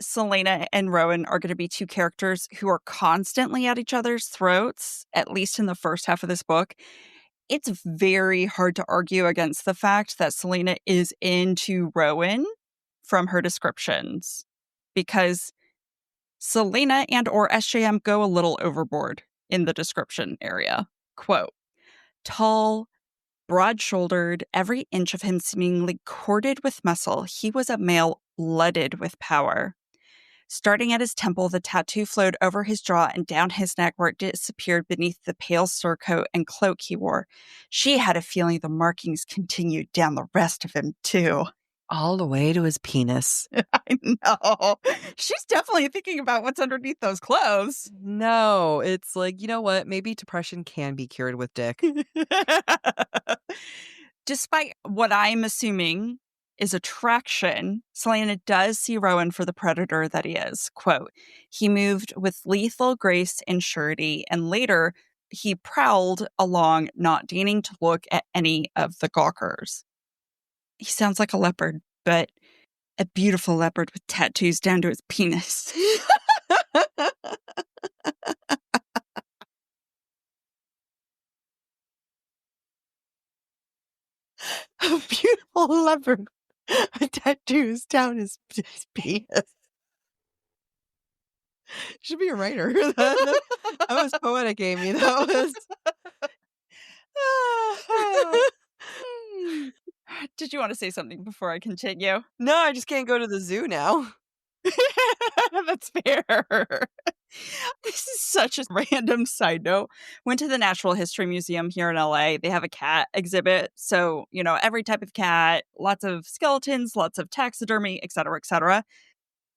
Celaena and Rowan are going to be two characters who are constantly at each other's throats, at least in the first half of this book, it's very hard to argue against the fact that Celaena is into Rowan from her descriptions, because Celaena and or SJM go a little overboard in the description area. Quote, tall, broad-shouldered, every inch of him seemingly corded with muscle, he was a male blooded with power. Starting at his temple, the tattoo flowed over his jaw and down his neck where it disappeared beneath the pale surcoat and cloak he wore. She had a feeling the markings continued down the rest of him, too. All the way to his penis. I know. She's definitely thinking about what's underneath those clothes. No, it's like, you know what? Maybe depression can be cured with dick. Despite what I'm assuming is attraction, Celaena does see Rowan for the predator that he is. Quote, he moved with lethal grace and surety, and later he prowled along, not deigning to look at any of the gawkers. He sounds like a leopard, but a beautiful leopard with tattoos down to his penis. A beautiful leopard with tattoos down his penis. Should be a writer. That was poetic, Amy. That was. Did you want to say something before I continue? No, I just can't go to the zoo now. That's fair. This is such a random side note. Went to the Natural History Museum here in LA. They have a cat exhibit. So, every type of cat, lots of skeletons, lots of taxidermy, et cetera, et cetera.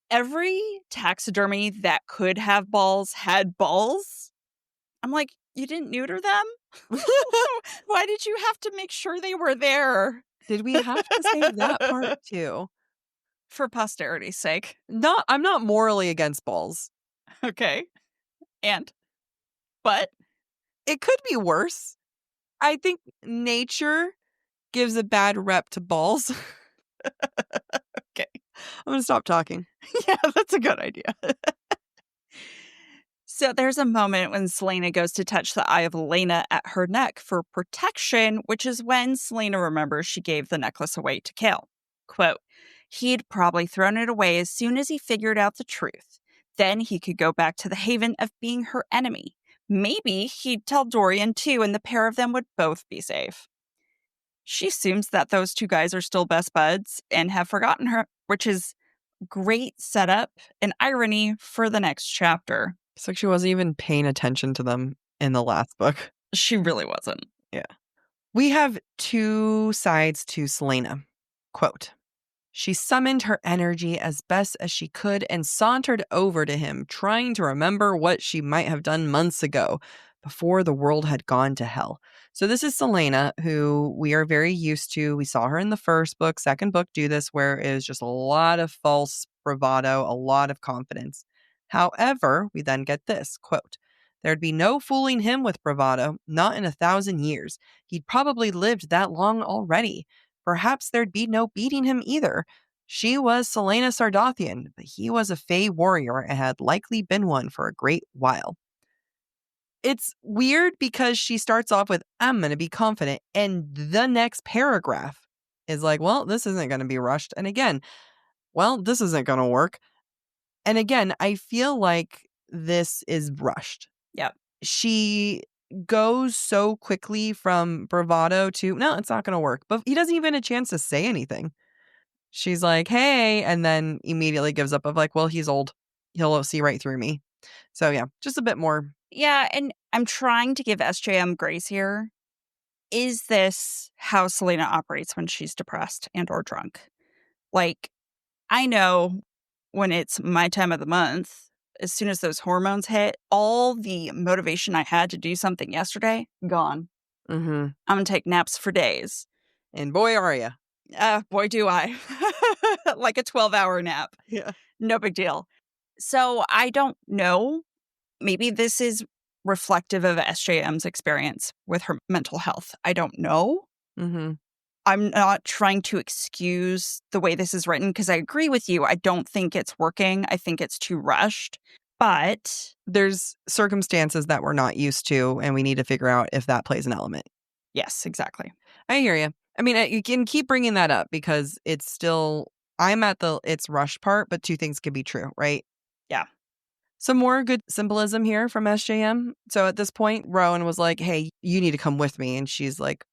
Every taxidermy that could have balls had balls. I'm like, you didn't neuter them? Why did you have to make sure they were there? Did we have to say that part too? For posterity's sake. I'm not morally against balls. Okay. But it could be worse. I think nature gives a bad rep to balls. Okay. I'm going to stop talking. Yeah, that's a good idea. So there's a moment when Celaena goes to touch the eye of Elena at her neck for protection, which is when Celaena remembers she gave the necklace away to Chaol. Quote, he'd probably thrown it away as soon as he figured out the truth. Then he could go back to the haven of being her enemy. Maybe he'd tell Dorian too, and the pair of them would both be safe. She assumes that those two guys are still best buds and have forgotten her, which is great setup and irony for the next chapter. It's like she wasn't even paying attention to them in the last book. She really wasn't. Yeah. We have two sides to Celaena. Quote, she summoned her energy as best as she could and sauntered over to him, trying to remember what she might have done months ago, before the world had gone to hell. So this is Celaena, who we are very used to. We saw her in the first book, second book do this, where it was just a lot of false bravado, a lot of confidence. However, we then get this, quote, there'd be no fooling him with bravado, not in 1,000 years. He'd probably lived that long already. Perhaps there'd be no beating him either. She was Celaena Sardathian, but he was a Fae warrior and had likely been one for a great while. It's weird because she starts off with, I'm going to be confident, and the next paragraph is like, well, this isn't going to be rushed. And again, well, this isn't going to work. And again, I feel like this is rushed. Yep. She goes so quickly from bravado to, no, it's not going to work. But he doesn't even have a chance to say anything. She's like, hey, and then immediately gives up of like, well, he's old. He'll see right through me. So yeah, just a bit more. Yeah, and I'm trying to give SJM grace here. Is this how Celaena operates when she's depressed and or drunk? Like, I know when it's my time of the month, as soon as those hormones hit, all the motivation I had to do something yesterday, gone. Mm-hmm. I'm going to take naps for days. And boy, are you. Boy, do I. Like a 12-hour nap. Yeah. No big deal. So I don't know. Maybe this is reflective of SJM's experience with her mental health? I don't know. Mm-hmm. I'm not trying to excuse the way this is written because I agree with you. I don't think it's working. I think it's too rushed. But there's circumstances that we're not used to, and we need to figure out if that plays an element. Yes, exactly. I hear you. I mean, you can keep bringing that up because it's still, I'm at the it's rush part, but two things can be true, right? Yeah. Some more good symbolism here from SJM. So at this point, Rowan was like, hey, you need to come with me. And she's like,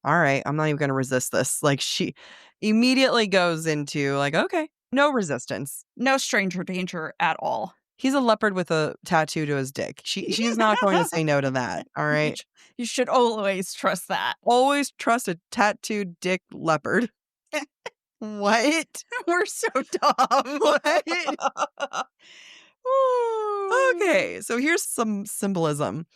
all right, I'm not even going to resist this. Like, she immediately goes into like, okay, no resistance. No stranger danger at all. He's a leopard with a tattoo to his dick. She's not going to say no to that. All right. You should always trust that. Always trust a tattooed dick leopard. What? We're so dumb. What? Okay, so here's some symbolism.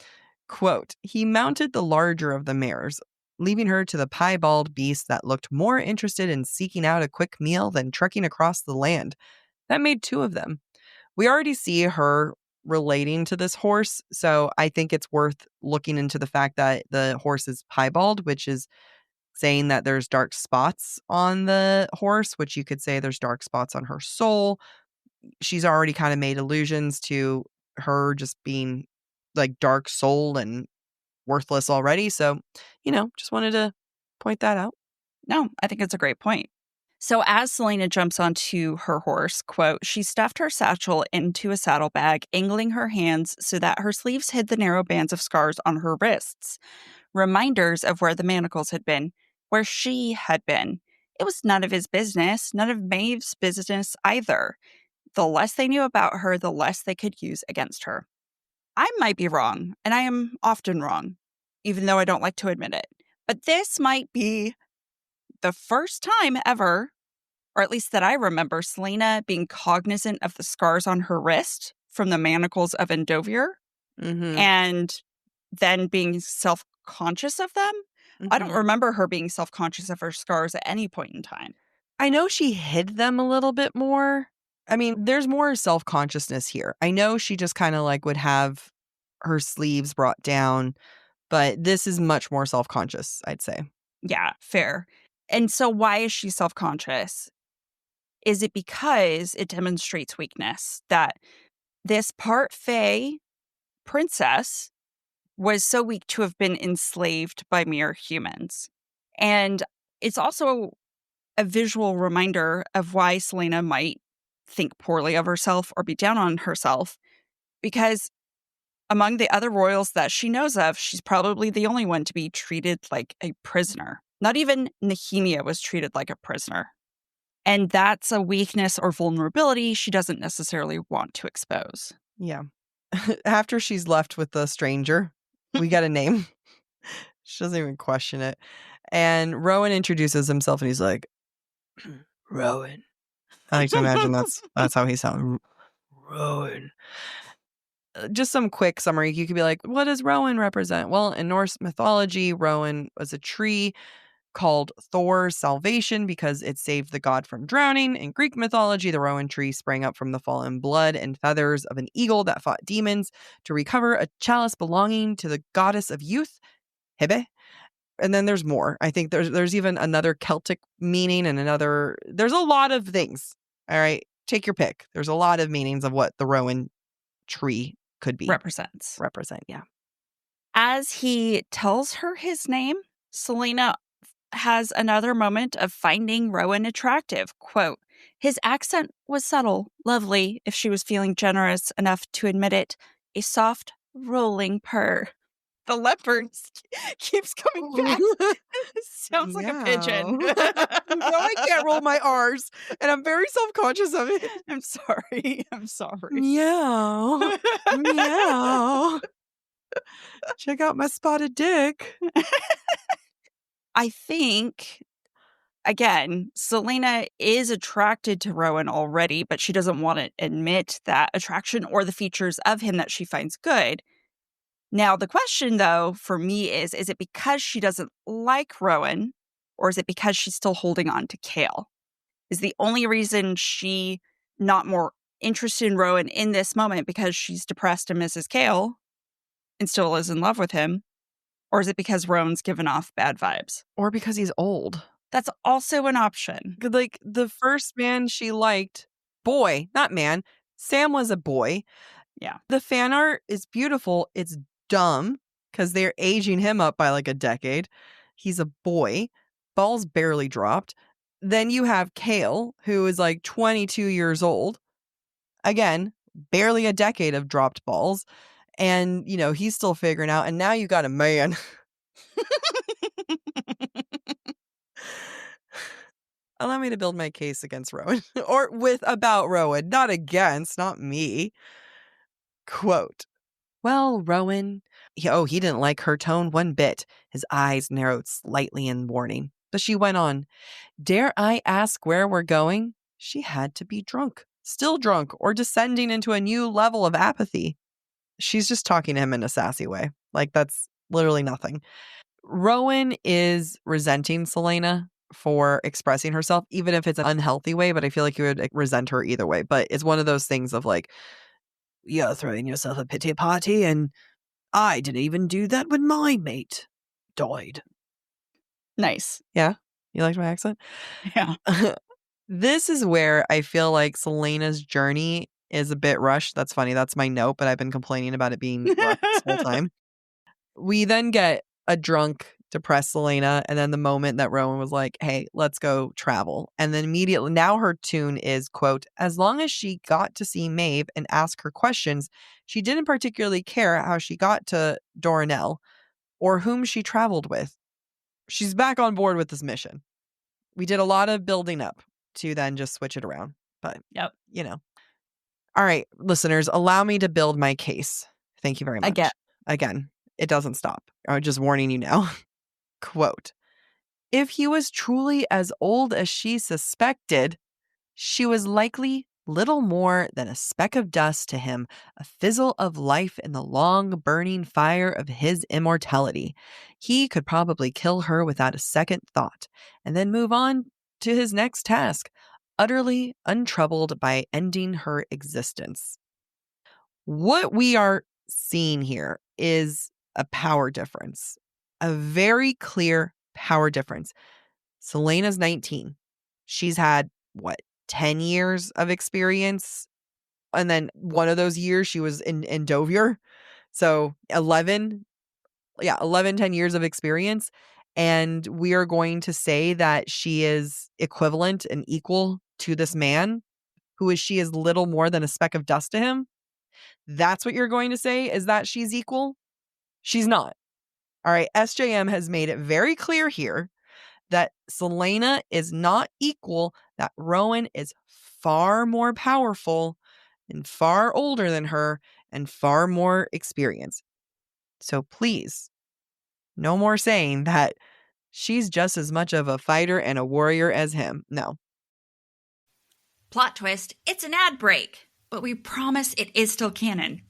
Quote, he mounted the larger of the mares, leaving her to the piebald beast that looked more interested in seeking out a quick meal than trekking across the land. That made two of them. We already see her relating to this horse, so I think it's worth looking into the fact that the horse is piebald, which is saying that there's dark spots on the horse, which you could say there's dark spots on her soul. She's already kind of made allusions to her just being like dark soul and worthless already. So, just wanted to point that out. No, I think it's a great point. So as Celaena jumps onto her horse, quote, she stuffed her satchel into a saddlebag, angling her hands so that her sleeves hid the narrow bands of scars on her wrists. Reminders of where the manacles had been, where she had been. It was none of his business, none of Maeve's business either. The less they knew about her, the less they could use against her. I might be wrong, and I am often wrong, even though I don't like to admit it. But this might be the first time ever, or at least that I remember, Celaena being cognizant of the scars on her wrist from the manacles of Endovier, and then being self-conscious of them. I don't remember her being self-conscious of her scars at any point in time. I know she hid them a little bit more. I mean, there's more self-consciousness here. I know she just kind of like would have her sleeves brought down, but this is much more self-conscious, I'd say. Yeah, fair. And so why is she self-conscious? Is it because it demonstrates weakness that this part Fae princess was so weak to have been enslaved by mere humans? And it's also a visual reminder of why Celaena might think poorly of herself or be down on herself, because among the other royals that she knows of, she's probably the only one to be treated like a prisoner. Not even Nehemia was treated like a prisoner. And that's a weakness or vulnerability she doesn't necessarily want to expose. Yeah. After she's left with the stranger, we get a name. She doesn't even question it. And Rowan introduces himself and he's like, Rowan. I like to imagine that's how he sounds. Rowan. Just some quick summary. You could be like, what does Rowan represent? Well, in Norse mythology, Rowan was a tree called Thor's salvation because it saved the god from drowning. In Greek mythology, the Rowan tree sprang up from the fallen blood and feathers of an eagle that fought demons to recover a chalice belonging to the goddess of youth, Hebe. And then there's more. I think there's even another Celtic meaning and there's a lot of things. All right. Take your pick. There's a lot of meanings of what the Rowan tree could be. Represent, yeah. As he tells her his name, Celaena has another moment of finding Rowan attractive. Quote, his accent was subtle, lovely, if she was feeling generous enough to admit it, a soft, rolling purr. The leopard keeps coming back. Sounds like a pigeon. No, I can't roll my R's, and I'm very self-conscious of it. I'm sorry. Meow. Meow. Check out my spotted dick. I think, again, Celaena is attracted to Rowan already, but she doesn't want to admit that attraction or the features of him that she finds good. Now, the question, though, for me is it because she doesn't like Rowan, or is it because she's still holding on to Chaol? Is the only reason she not more interested in Rowan in this moment because she's depressed and misses Chaol? and still is in love with him? Or is it because Rowan's given off bad vibes? Or because he's old. That's also an option. Like, the first man she liked, boy, not man, Sam was a boy. Yeah. The fan art is beautiful. It's dumb because they're aging him up by like a decade. He's a boy. Balls barely dropped. Then you have Chaol, who is like 22 years old. Again, barely a decade of dropped balls. And, you know, he's still figuring out. And now you got a man. Allow me to build my case against Rowan. Or about Rowan, not against, not me. Quote, well, Rowan, he didn't like her tone one bit. His eyes narrowed slightly in warning. But she went on, dare I ask where we're going? She had to be drunk, still drunk, or descending into a new level of apathy. She's just talking to him in a sassy way. Like, that's literally nothing. Rowan is resenting Celaena for expressing herself, even if it's an unhealthy way, but I feel like you would resent her either way. But it's one of those things of like, you're throwing yourself a pity party, and I didn't even do that when my mate died. Nice. Yeah? You liked my accent? Yeah. This is where I feel like Celaena's journey is a bit rushed. That's funny. That's my note, but I've been complaining about it being rushed this whole time. We then get a drunk, depressed Celaena, and then the moment that Rowan was like, hey, let's go travel. And then immediately, now her tune is, quote, as long as she got to see Maeve and ask her questions, she didn't particularly care how she got to Dorian or whom she traveled with. She's back on board with this mission. We did a lot of building up to then just switch it around. But, you know. All right, listeners, allow me to build my case. Thank you very much. Again, it doesn't stop. I'm just warning you now. Quote, if he was truly as old as she suspected, she was likely little more than a speck of dust to him, a fizzle of life in the long burning fire of his immortality. He could probably kill her without a second thought, and then move on to his next task, utterly untroubled by ending her existence. What we are seeing here is a power difference, a very clear power difference. Celaena's 19. She's had, 10 years of experience? And then one of those years she was in Dovier. So 11, 10 years of experience. And we are going to say that she is equivalent and equal to this man, she is little more than a speck of dust to him. That's what you're going to say, is that she's equal? She's not. All right, SJM has made it very clear here that Celaena is not equal, that Rowan is far more powerful and far older than her and far more experienced. So please, no more saying that she's just as much of a fighter and a warrior as him. No. Plot twist, it's an ad break, but we promise it is still canon.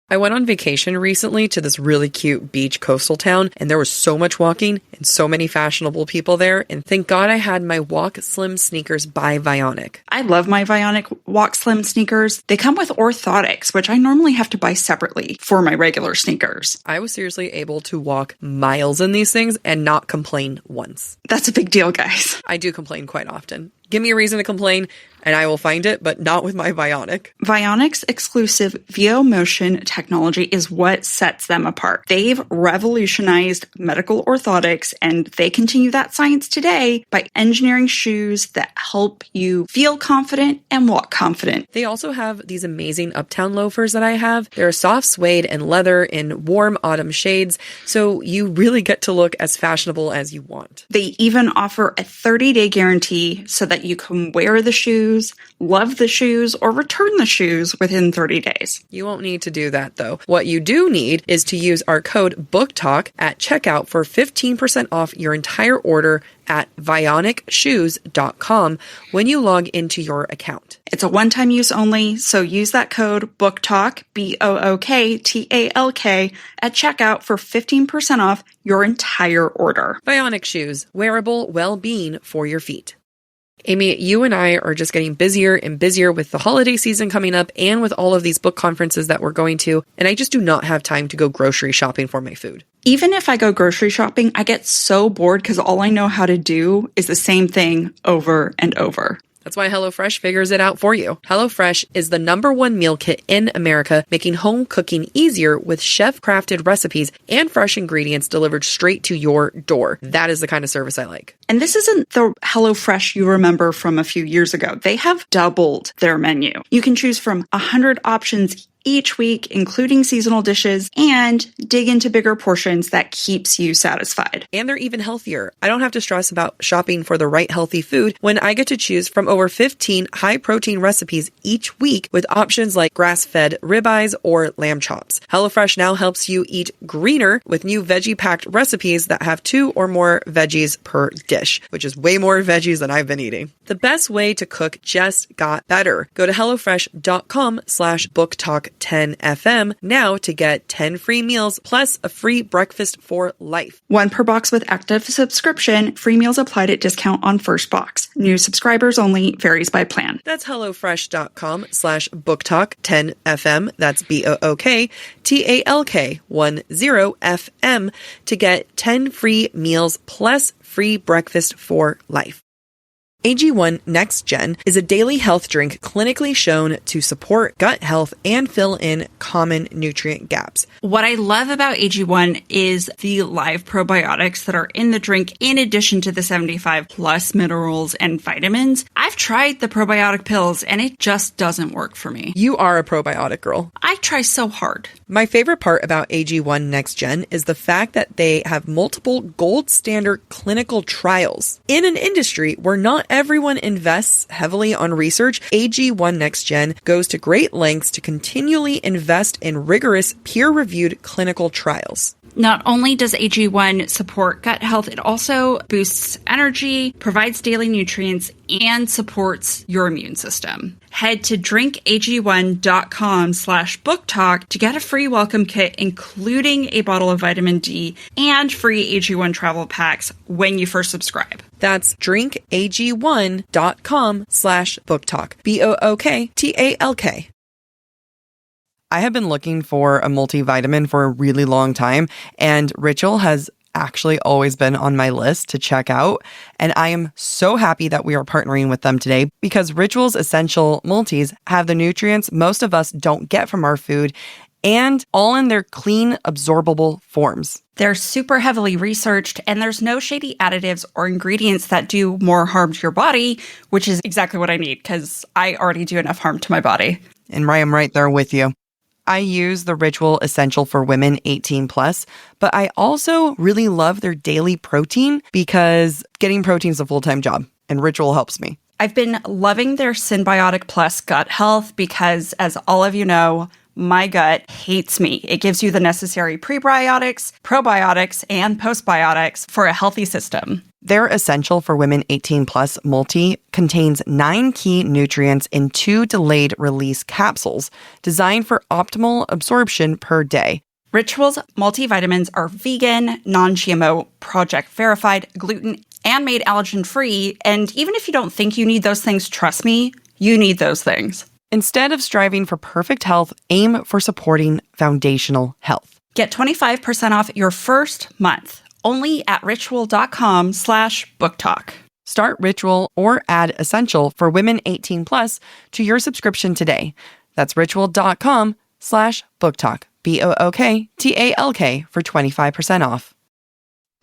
I went on vacation recently to this really cute beach coastal town, and there was so much walking and so many fashionable people there, and thank God I had my Walk Slim sneakers by Vionic. I love my Vionic Walk Slim sneakers. They come with orthotics, which I normally have to buy separately for my regular sneakers. I was seriously able to walk miles in these things and not complain once. That's a big deal, guys. I do complain quite often. Give me a reason to complain, and I will find it, but not with my Vionic. Vionic's exclusive VO Motion technology is what sets them apart. They've revolutionized medical orthotics, and they continue that science today by engineering shoes that help you feel confident and walk confident. They also have these amazing Uptown loafers that I have. They're soft suede and leather in warm autumn shades, so you really get to look as fashionable as you want. They even offer a 30-day guarantee so that you can wear the shoes, love the shoes, or return the shoes within 30 days. You won't need to do that, though. What you do need is to use our code BookTok at checkout for 15% off your entire order at vionicshoes.com when you log into your account. It's a one-time use only, so use that code BookTalk, BookTalk, at checkout for 15% off your entire order. Vionic shoes, wearable well-being for your feet. Amy, you and I are just getting busier and busier with the holiday season coming up and with all of these book conferences that we're going to, and I just do not have time to go grocery shopping for my food. Even if I go grocery shopping, I get so bored because all I know how to do is the same thing over and over. That's why HelloFresh figures it out for you. HelloFresh is the #1 meal kit in America, making home cooking easier with chef-crafted recipes and fresh ingredients delivered straight to your door. That is the kind of service I like. And this isn't the HelloFresh you remember from a few years ago. They have doubled their menu. You can choose from 100 options each week, including seasonal dishes, and dig into bigger portions that keeps you satisfied. And they're even healthier. I don't have to stress about shopping for the right healthy food when I get to choose from over 15 high-protein recipes each week with options like grass-fed ribeyes or lamb chops. HelloFresh now helps you eat greener with new veggie-packed recipes that have 2 or more veggies per dish, which is way more veggies than I've been eating. The best way to cook just got better. Go to HelloFresh.com/BookTok10FM now to get 10 free meals plus a free breakfast for life. 1 per box with active subscription. Free meals applied at discount on first box. New subscribers only. Varies by plan. That's HelloFresh.com/BookTok10FM. That's BookTalk10FM to get 10 free meals plus free breakfast for life. AG1 Next Gen is a daily health drink clinically shown to support gut health and fill in common nutrient gaps. What I love about AG1 is the live probiotics that are in the drink in addition to the 75 plus minerals and vitamins. I've tried the probiotic pills and it just doesn't work for me. You are a probiotic girl. I try so hard. My favorite part about AG1 Next Gen is the fact that they have multiple gold standard clinical trials. In an industry where not everyone invests heavily on research, AG1 Next Gen goes to great lengths to continually invest in rigorous peer-reviewed clinical trials. Not only does AG1 support gut health, it also boosts energy, provides daily nutrients, and supports your immune system. Head to drinkag1.com/booktalk to get a free welcome kit, including a bottle of vitamin D and free AG1 travel packs when you first subscribe. That's drinkag1.com/booktalk. BookTalk. I have been looking for a multivitamin for a really long time, and Ritual has actually always been on my list to check out. And I am so happy that we are partnering with them today because Ritual's essential multis have the nutrients most of us don't get from our food and all in their clean, absorbable forms. They're super heavily researched, and there's no shady additives or ingredients that do more harm to your body, which is exactly what I need because I already do enough harm to my body. And I'm right there with you. I use the Ritual Essential for Women 18 plus, but I also really love their daily protein because getting protein is a full-time job, and Ritual helps me. I've been loving their Symbiotic Plus gut health because, as all of you know, my gut hates me. It gives you the necessary prebiotics, probiotics, and postbiotics for a healthy system. Their Essential for Women 18 Plus multi contains 9 key nutrients in 2 delayed release capsules designed for optimal absorption per day. Ritual's multivitamins are vegan, non-GMO, project verified, gluten, and made allergen-free. And even if you don't think you need those things, trust me, you need those things. Instead of striving for perfect health, aim for supporting foundational health. Get 25% off your first month only at ritual.com/booktalk. Start Ritual or add Essential for Women 18 plus to your subscription today. That's ritual.com/booktalk. BookTalk for 25% off.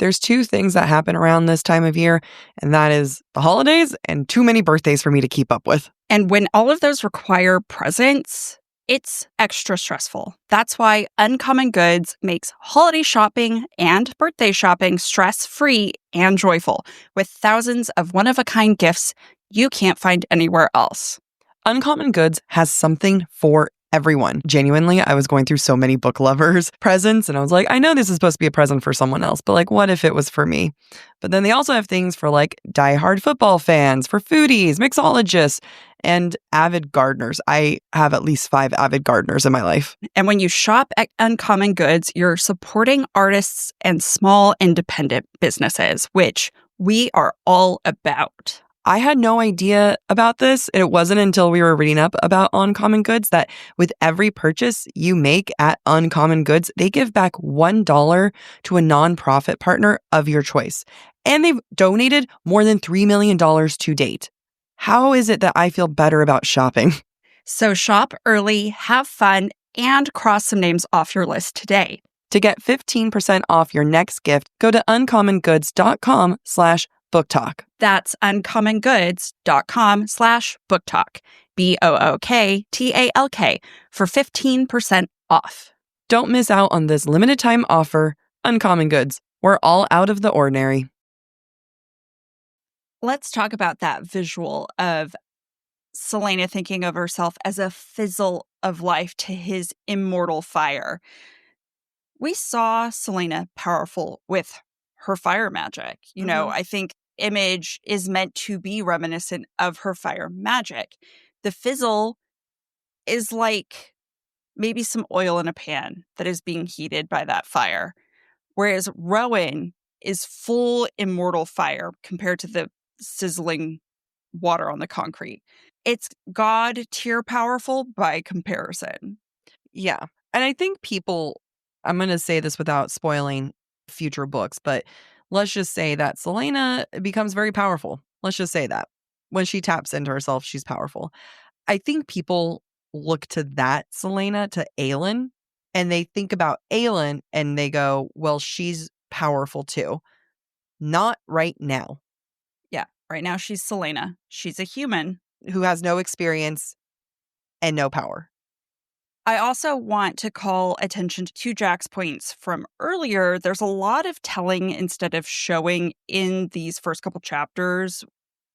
There's 2 things that happen around this time of year, and that is the holidays and too many birthdays for me to keep up with. And when all of those require presents, it's extra stressful. That's why Uncommon Goods makes holiday shopping and birthday shopping stress-free and joyful, with thousands of one-of-a-kind gifts you can't find anywhere else. Uncommon Goods has something for everyone. Genuinely, I was going through so many book lovers presents and I was like, I know this is supposed to be a present for someone else, but like, what if it was for me? But then they also have things for like diehard football fans, for foodies, mixologists, and avid gardeners. I have at least 5 avid gardeners in my life. And when you shop at Uncommon Goods, you're supporting artists and small independent businesses, which we are all about. I had no idea about this. And it wasn't until we were reading up about Uncommon Goods that with every purchase you make at Uncommon Goods, they give back $1 to a nonprofit partner of your choice. And they've donated more than $3 million to date. How is it that I feel better about shopping? So shop early, have fun, and cross some names off your list today. To get 15% off your next gift, go to uncommongoods.com/BookTok. That's uncommongoods.com/BookTok. BookTalk for 15% off. Don't miss out on this limited time offer. Uncommon Goods. We're all out of the ordinary. Let's talk about that visual of Celaena thinking of herself as a fizzle of life to his immortal fire. We saw Celaena powerful with her fire magic. You know, I think image is meant to be reminiscent of her fire magic. The fizzle is like maybe some oil in a pan that is being heated by that fire. Whereas Rowan is full immortal fire compared to the sizzling water on the concrete. It's God tier powerful by comparison. Yeah. And I think people, I'm going to say this without spoiling future books, but let's just say that Celaena becomes very powerful. Let's just say that. When she taps into herself, she's powerful. I think people look to that Celaena, to Aelin, and they think about Aelin and they go, well, she's powerful too. Not right now. Yeah, right now she's Celaena. She's a human who has no experience and no power. I also want to call attention to Jac's points from earlier. There's a lot of telling instead of showing in these first couple chapters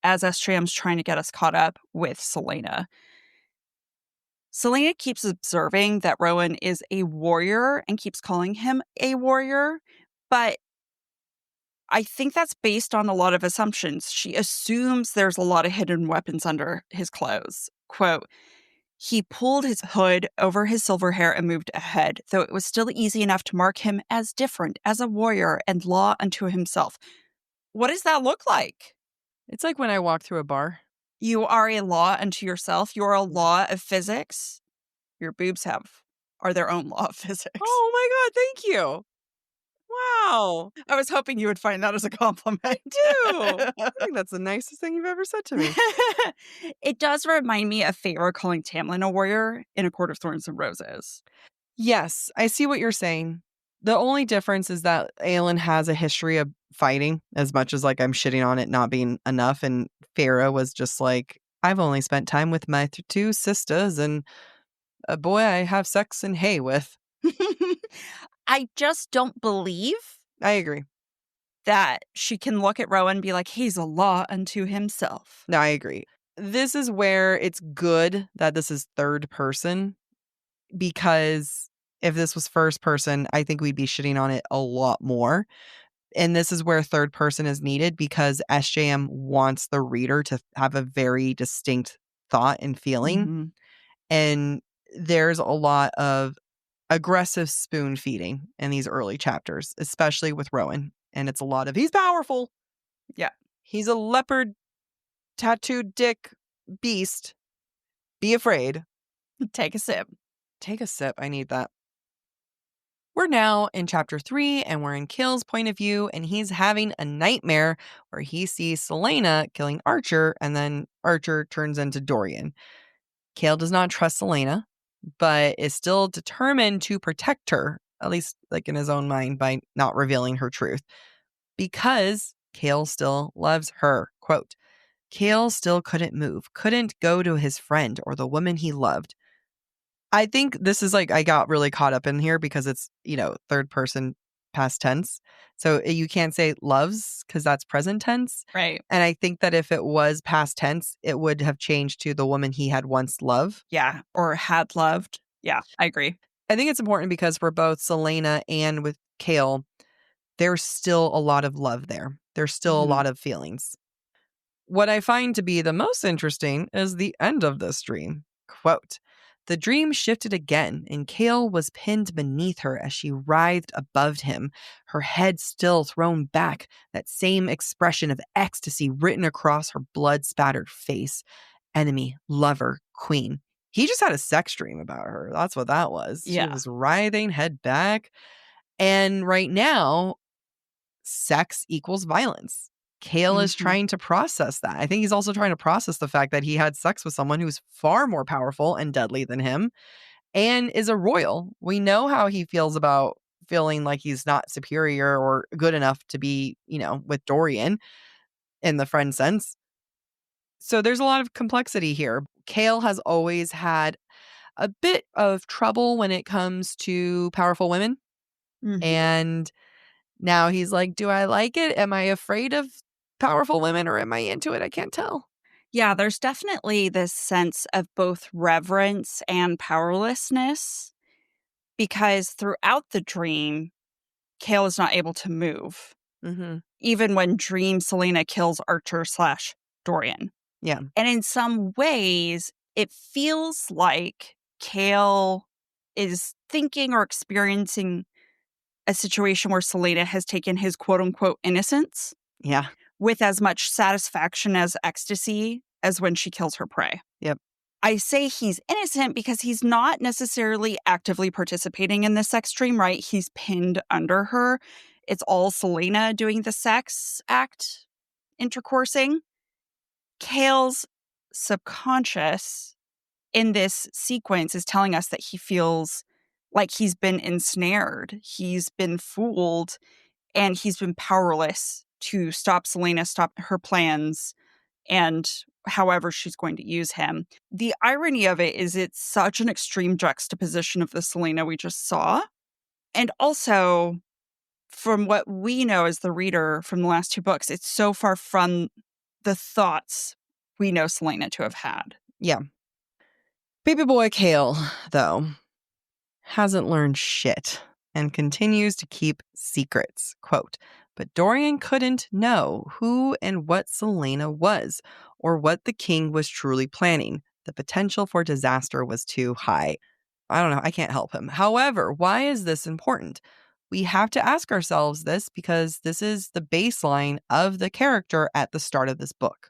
as SJM's trying to get us caught up with Celaena. Celaena keeps observing that Rowan is a warrior and keeps calling him a warrior, but I think that's based on a lot of assumptions. She assumes there's a lot of hidden weapons under his clothes. Quote, he pulled his hood over his silver hair and moved ahead, though it was still easy enough to mark him as different, as a warrior and law unto himself. What does that look like? It's like when I walk through a bar. You are a law unto yourself. You are a law of physics. Your boobs are their own law of physics. Oh my God, thank you. Wow. I was hoping you would find that as a compliment. I do. I think that's the nicest thing you've ever said to me. It does remind me of Feyre calling Tamlin a warrior in A Court of Thorns and Roses. Yes, I see what you're saying. The only difference is that Aelin has a history of fighting, as much as like I'm shitting on it not being enough. And Feyre was just like, I've only spent time with my two sisters and a boy I have sex and hay with. I just don't believe. I agree. That she can look at Rowan and be like, he's a law unto himself. No, I agree. This is where it's good that this is third person, because if this was first person, I think we'd be shitting on it a lot more. And this is where third person is needed because SJM wants the reader to have a very distinct thought and feeling. Mm-hmm. And there's a lot of aggressive spoon feeding in these early chapters, especially with Rowan. And it's a lot of, he's powerful. Yeah. He's a leopard tattooed dick beast. Be afraid. Take a sip. Take a sip. I need that. We're now in chapter 3 and we're in Chaol's point of view, and he's having a nightmare where he sees Celaena killing Archer, and then Archer turns into Dorian. Chaol does not trust Celaena, but is still determined to protect her, at least like in his own mind, by not revealing her truth, because Chaol still loves her. Quote, Chaol still couldn't move, couldn't go to his friend or the woman he loved. I think this is like, I got really caught up in here because it's, third person past tense. So you can't say loves because that's present tense. Right. And I think that if it was past tense, it would have changed to the woman he had once loved. Yeah. Or had loved. Yeah, I agree. I think it's important because for both Celaena and with Chaol, there's still a lot of love there. There's still a lot of feelings. What I find to be the most interesting is the end of this dream. Quote, The dream shifted again, and Chaol was pinned beneath her as she writhed above him, her head still thrown back, that same expression of ecstasy written across her blood-spattered face. Enemy, lover, queen. He just had a sex dream about her. That's what that was. She Yeah. was writhing, head back. And right now, sex equals violence. Chaol is trying to process that. I think he's also trying to process the fact that he had sex with someone who's far more powerful and deadly than him and is a royal. We know how he feels about feeling like he's not superior or good enough to be, with Dorian in the friend sense. So there's a lot of complexity here. Chaol has always had a bit of trouble when it comes to powerful women. And now he's like, do I like it? Am I afraid of powerful women or am I into it? I can't tell. Yeah, there's definitely this sense of both reverence and powerlessness because throughout the dream, Chaol is not able to move, even when Dream Celaena kills Archer/Dorian. Yeah. And in some ways, it feels like Chaol is thinking or experiencing a situation where Celaena has taken his quote-unquote innocence Yeah. with as much satisfaction as ecstasy as when she kills her prey. Yep. I say he's innocent because he's not necessarily actively participating in the sex dream, right? He's pinned under her. It's all Celaena doing the sex act, intercoursing. Chaol's subconscious in this sequence is telling us that he feels like he's been ensnared, he's been fooled, and he's been powerless to stop Celaena, stop her plans, and however she's going to use him. The irony of it is it's such an extreme juxtaposition of the Celaena we just saw. And also, from what we know as the reader from the last two books, it's so far from the thoughts we know Celaena to have had. Yeah. Baby boy Chaol, though, hasn't learned shit and continues to keep secrets. Quote, but Dorian couldn't know who and what Celaena was or what the king was truly planning. The potential for disaster was too high. I don't know. I can't help him. However, why is this important? We have to ask ourselves this because this is the baseline of the character at the start of this book.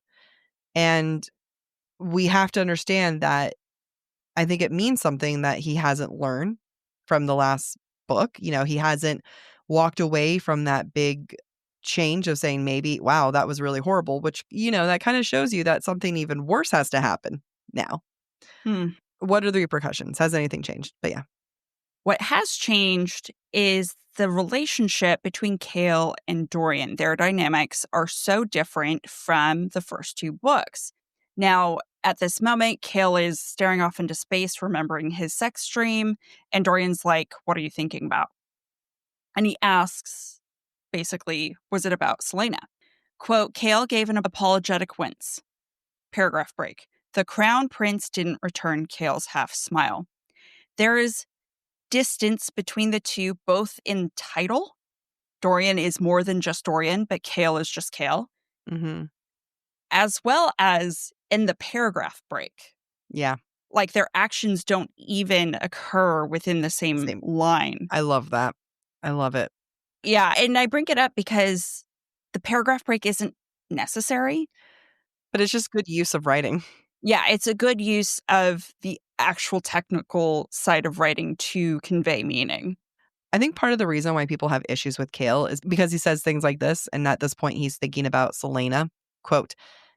And we have to understand that I think it means something that he hasn't learned from the last book. He hasn't walked away from that big change of saying maybe, wow, that was really horrible, which, that kind of shows you that something even worse has to happen now. What are the repercussions? Has anything changed? But yeah. What has changed is the relationship between Chaol and Dorian. Their dynamics are so different from the first two books. Now, at this moment, Chaol is staring off into space, remembering his sex dream, and Dorian's like, what are you thinking about? And he asks, basically, was it about Celaena? Quote, Chaol gave an apologetic wince. Paragraph break. The crown prince didn't return Chaol's half smile. There is distance between the two, both in title. Dorian is more than just Dorian, but Chaol is just Chaol. As well as in the paragraph break. Yeah. Like their actions don't even occur within the same line. I love that. I love it. Yeah, and I bring it up because the paragraph break isn't necessary. But it's just good use of writing. Yeah, it's a good use of the actual technical side of writing to convey meaning. I think part of the reason why people have issues with Chaol is because he says things like this, and at this point he's thinking about Celaena. Quote,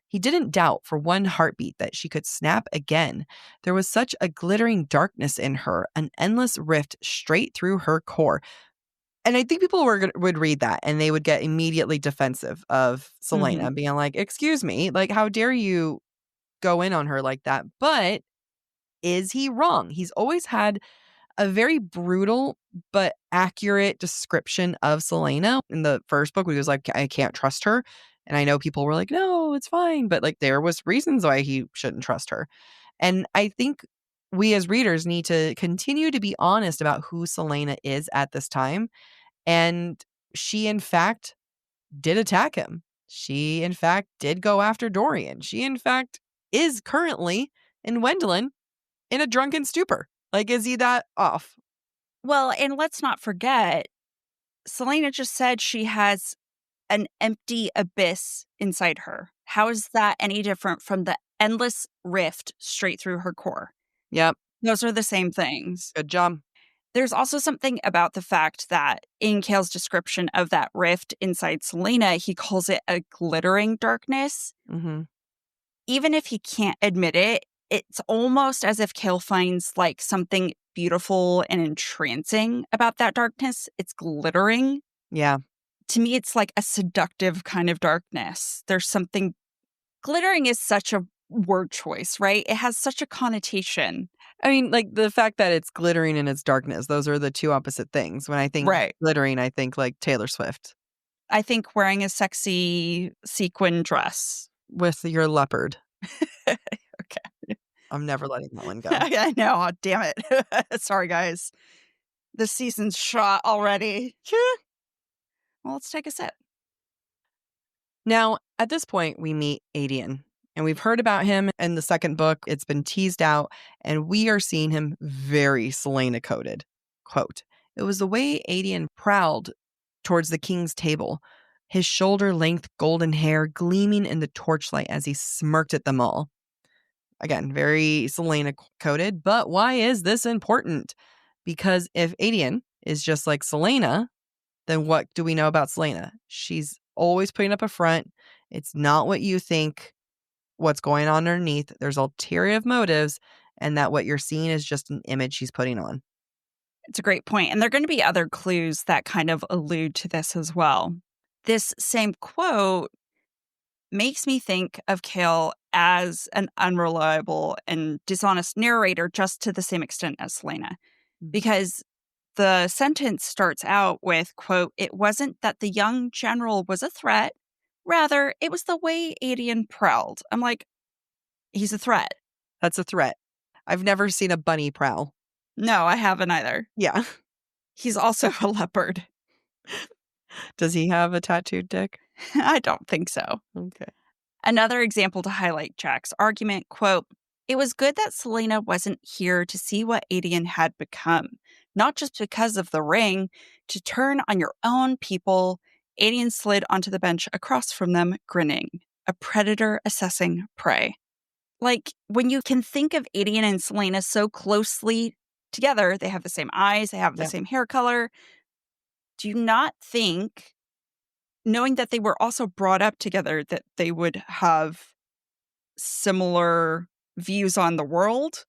he didn't doubt for one heartbeat that she could snap again. There was such a glittering darkness in her, an endless rift straight through her core. And I think people would read that and they would get immediately defensive of Celaena, being like, excuse me, like, how dare you go in on her like that? But is he wrong? He's always had a very brutal but accurate description of Celaena. In the first book, he was like, I can't trust her. And I know people were like, no, it's fine. But like, there was reasons why he shouldn't trust her. And I think we as readers need to continue to be honest about who Celaena is at this time. And she, in fact, did attack him. She, in fact, did go after Dorian. She, in fact, is currently in Wendelin in a drunken stupor. Like, is he that off? Well, and let's not forget, Celaena just said she has an empty abyss inside her. How is that any different from the endless rift straight through her core? Yep. Those are the same things. Good job. There's also something about the fact that in Chaol's description of that rift inside Celaena, he calls it a glittering darkness. Mm-hmm. Even if he can't admit it, it's almost as if Chaol finds like something beautiful and entrancing about that darkness. It's glittering. Yeah. To me, it's like a seductive kind of darkness. There's something, glittering is such a word choice, right? It has such a connotation. I mean, like the fact that it's glittering in its darkness, those are the two opposite things. When I think Right. glittering, I think like Taylor Swift I think wearing a sexy sequin dress. with your leopard. Okay. I'm never letting that one go. I know. Oh, damn it. Sorry, guys. The season's shot already. Well, let's take a sip. Now, at this point, we meet Aedion, and we've heard about him in the second book. It's been teased out, and we are seeing him very Celaena coded. Quote, "It was the way Aedion prowled towards the king's table, his shoulder-length golden hair gleaming in the torchlight as he smirked at them all." Again, very Celaena coded, but why is this important? Because if Aedion is just like Celaena, then what do we know about Celaena? She's always putting up a front. It's not what you think, what's going on underneath. There's ulterior motives, and that what you're seeing is just an image she's putting on. It's a great point. And there are going to be other clues that kind of allude to this as well. This same quote makes me think of Chaol as an unreliable and dishonest narrator just to the same extent as Celaena. Because the sentence starts out with, quote, "It wasn't that the young general was a threat. Rather, it was the way Aedion prowled." I'm like, he's a threat. That's a threat. I've never seen a bunny prowl. No, I haven't either. Yeah. He's also a leopard. Does he have a tattooed dick? I don't think so. Okay. Another example to highlight Jac's argument, quote, "It was good that Celaena wasn't here to see what Aedion had become, not just because of the ring. To turn on your own people." Aedion slid onto the bench across from them, grinning, a predator assessing prey. Like, when you can think of Aedion and Celaena so closely together, they have the same eyes, they have the same hair color. Do you not think, knowing that they were also brought up together, that they would have similar views on the world,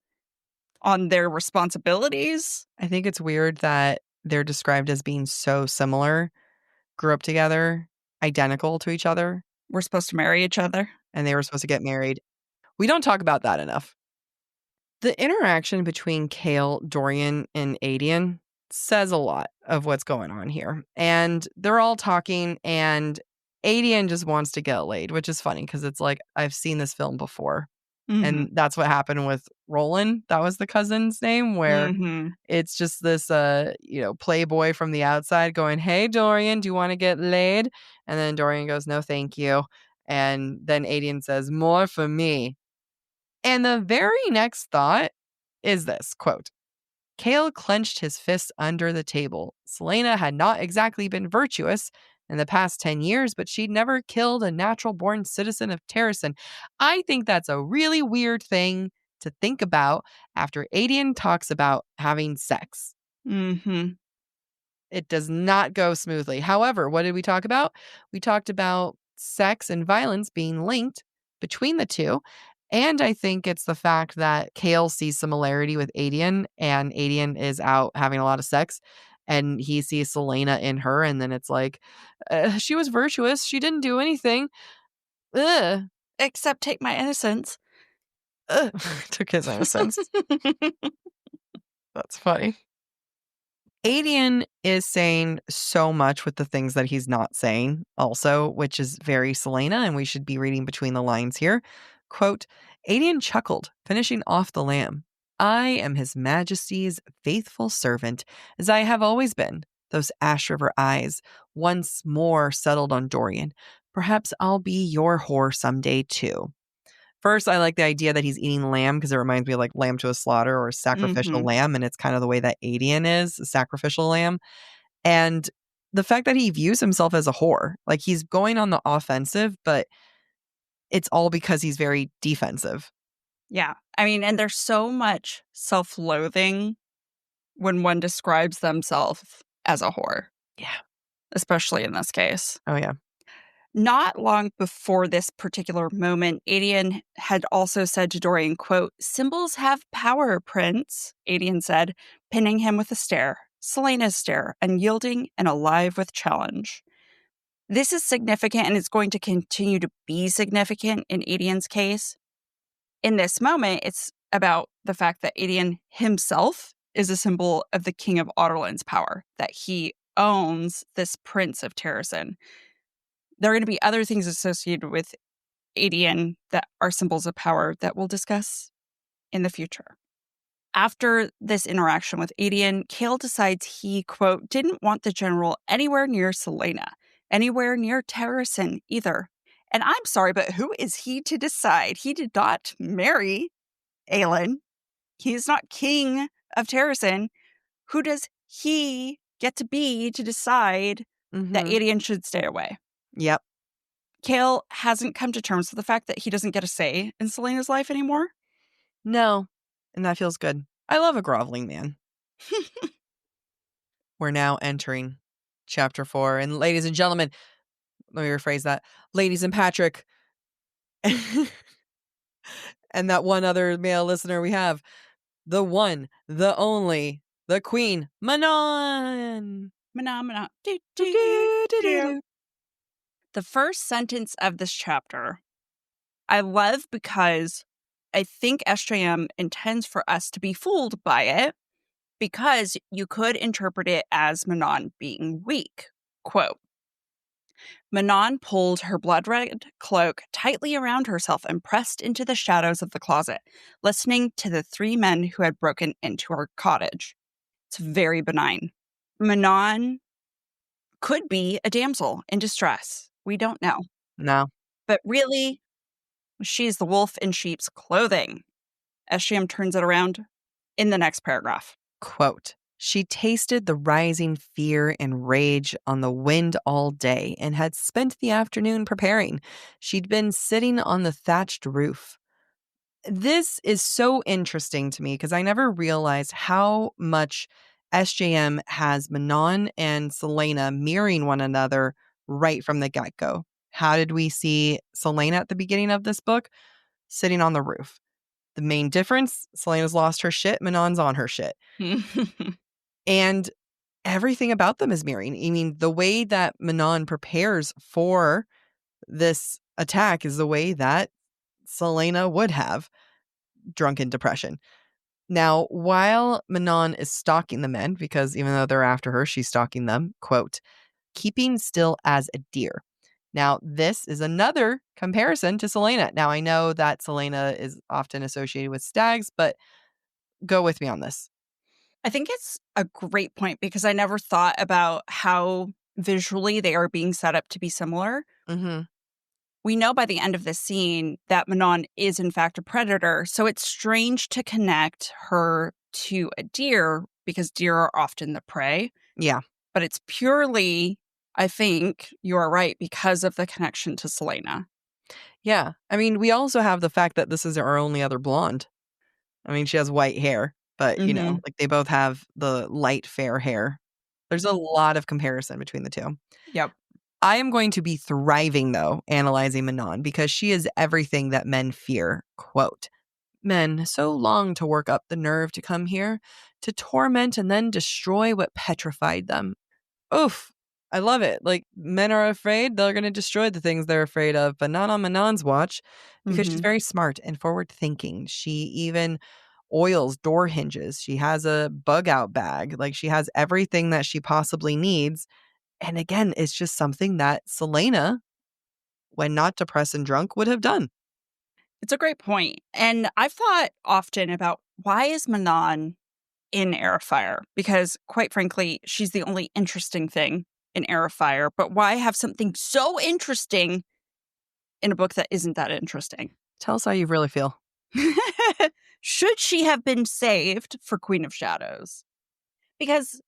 on their responsibilities? I think it's weird that they're described as being so similar, grew up together, identical to each other, We're supposed to marry each other. and they were supposed to get married. We don't talk about that enough. The interaction between Chaol, Dorian, and Aedion says a lot of what's going on here. And they're all talking, and Aedion just wants to get laid, which is funny because it's like, I've seen this film before. And that's what happened with Rowan. That was the cousin's name, where it's just this, playboy from the outside going, "Hey, Dorian, do you want to get laid?" And then Dorian goes, "No, thank you." And then Aedion says, "More for me." And the very next thought is this, quote, "Chaol clenched his fists under the table. Celaena had not exactly been virtuous in the past 10 years, but she'd never killed a natural-born citizen of Terrasen." I think that's a really weird thing to think about after Aedion talks about having sex. It does not go smoothly. However, what did we talk about? We talked about sex and violence being linked between the two. And I think it's the fact that Chaol sees similarity with Aedion, and Aedion is out having a lot of sex, and he sees Celaena in her, and then it's like, she was virtuous. She didn't do anything. Ugh. Except take my innocence. Took his innocence. That's funny. Aedion is saying so much with the things that he's not saying also, which is very Celaena, and we should be reading between the lines here. Quote, "Aedion chuckled, finishing off the lamb. I am his majesty's faithful servant, as I have always been." Those Ash River eyes once more settled on Dorian. "Perhaps I'll be your whore someday too." First, I like the idea that he's eating lamb because it reminds me of like lamb to a slaughter or sacrificial lamb. And it's kind of the way that Aedion is, a sacrificial lamb. And the fact that he views himself as a whore, like he's going on the offensive, but it's all because he's very defensive. Yeah. I mean, and there's so much self-loathing when one describes themselves as a whore. Yeah. Especially in this case. Oh, yeah. Not long before this particular moment, Aedion had also said to Dorian, quote, "Symbols have power, Prince," Aedion said, pinning him with a stare, Celaena's stare, unyielding and alive with challenge. This is significant and it's going to continue to be significant in Aedion's case. In this moment, it's about the fact that Aedion himself is a symbol of the King of Aderlin's power, that he owns this Prince of Terrasen. There are going to be other things associated with Aedion that are symbols of power that we'll discuss in the future. After this interaction with Aedion, Chaol decides he, quote, "didn't want the general anywhere near Celaena, anywhere near Terrasen either. And I'm sorry, but who is he to decide? He did not marry Aelin. He's not king of Terrasen. Who does he get to be to decide that Aedion should stay away?" Yep. Chaol hasn't come to terms with the fact that he doesn't get a say in Celaena's life anymore. No. And that feels good. I love a groveling man. We're now entering chapter 4. And ladies and gentlemen, let me rephrase that. Ladies and Patrick. And that one other male listener we have. The one, the only, the queen, Manon. Manon. Do, do, do, do. The first sentence of this chapter, I love because I think SJM intends for us to be fooled by it because you could interpret it as Manon being weak. Quote, "Manon pulled her blood-red cloak tightly around herself and pressed into the shadows of the closet, listening to the 3 men who had broken into her cottage." It's very benign. Manon could be a damsel in distress. We don't know. No. But really, she's the wolf in sheep's clothing. SJM turns it around in the next paragraph. Quote, "She tasted the rising fear and rage on the wind all day and had spent the afternoon preparing. She'd been sitting on the thatched roof." This is so interesting to me because I never realized how much SJM has Manon and Celaena mirroring one another right from the get-go. How did we see Celaena at the beginning of this book? Sitting on the roof. The main difference, Celaena's lost her shit, Manon's on her shit. And everything about them is mirroring. I mean, the way that Manon prepares for this attack is the way that Celaena would have drunken depression. Now, while Manon is stalking the men, because even though they're after her, she's stalking them, quote, "keeping still as a deer." Now, this is another comparison to Celaena. Now, I know that Celaena is often associated with stags, but go with me on this. I think it's a great point because I never thought about how visually they are being set up to be similar. Mm-hmm. We know by the end of this scene that Manon is in fact a predator, so it's strange to connect her to a deer because deer are often the prey. Yeah. But it's purely, I think, you are right, because of the connection to Celaena. Yeah. I mean, we also have the fact that this is our only other blonde. I mean, she has white hair, but, you know, like they both have the light fair hair. There's a lot of comparison between the two. Yep. I am going to be thriving, though, analyzing Manon because she is everything that men fear. Quote, "Men so long to work up the nerve to come here, to torment and then destroy what petrified them." Oof. I love it. Like, men are afraid, they're going to destroy the things they're afraid of, but not on Manon's watch because she's very smart and forward thinking. She even oils door hinges. She has a bug out bag. Like, she has everything that she possibly needs. And again, it's just something that Celaena, when not depressed and drunk, would have done. It's a great point. And I've thought often about why is Manon in Heir of Fire? Because quite frankly, she's the only interesting thing in Heir of Fire. But why have something so interesting in a book that isn't that interesting? Tell us how you really feel. Should she have been saved for Queen of Shadows? Because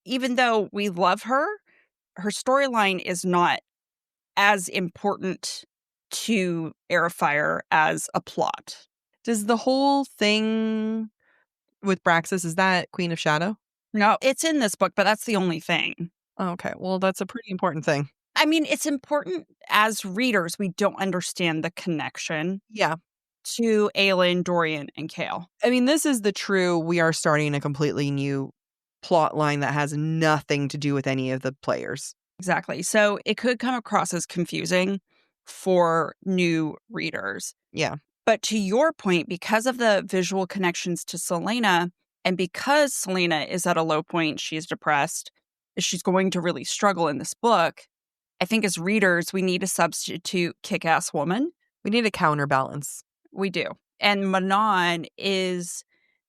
even though we love her, her storyline is not as important to Heir of Fire as a plot. Does the whole thing with Braxis, is that Queen of Shadow? No, it's in this book, but that's the only thing. Oh, okay. Well, that's a pretty important thing. I mean, it's important as readers. We don't understand the connection Yeah. to Aelin, Dorian, and Chaol. I mean, this is the true, we are starting a completely new plot line that has nothing to do with any of the players. Exactly. So it could come across as confusing for new readers. Yeah. But to your point, because of the visual connections to Celaena, and because Celaena is at a low point, she's depressed, she's going to really struggle in this book. I think as readers, we need a substitute kick-ass woman. We need a counterbalance. We do. And Manon is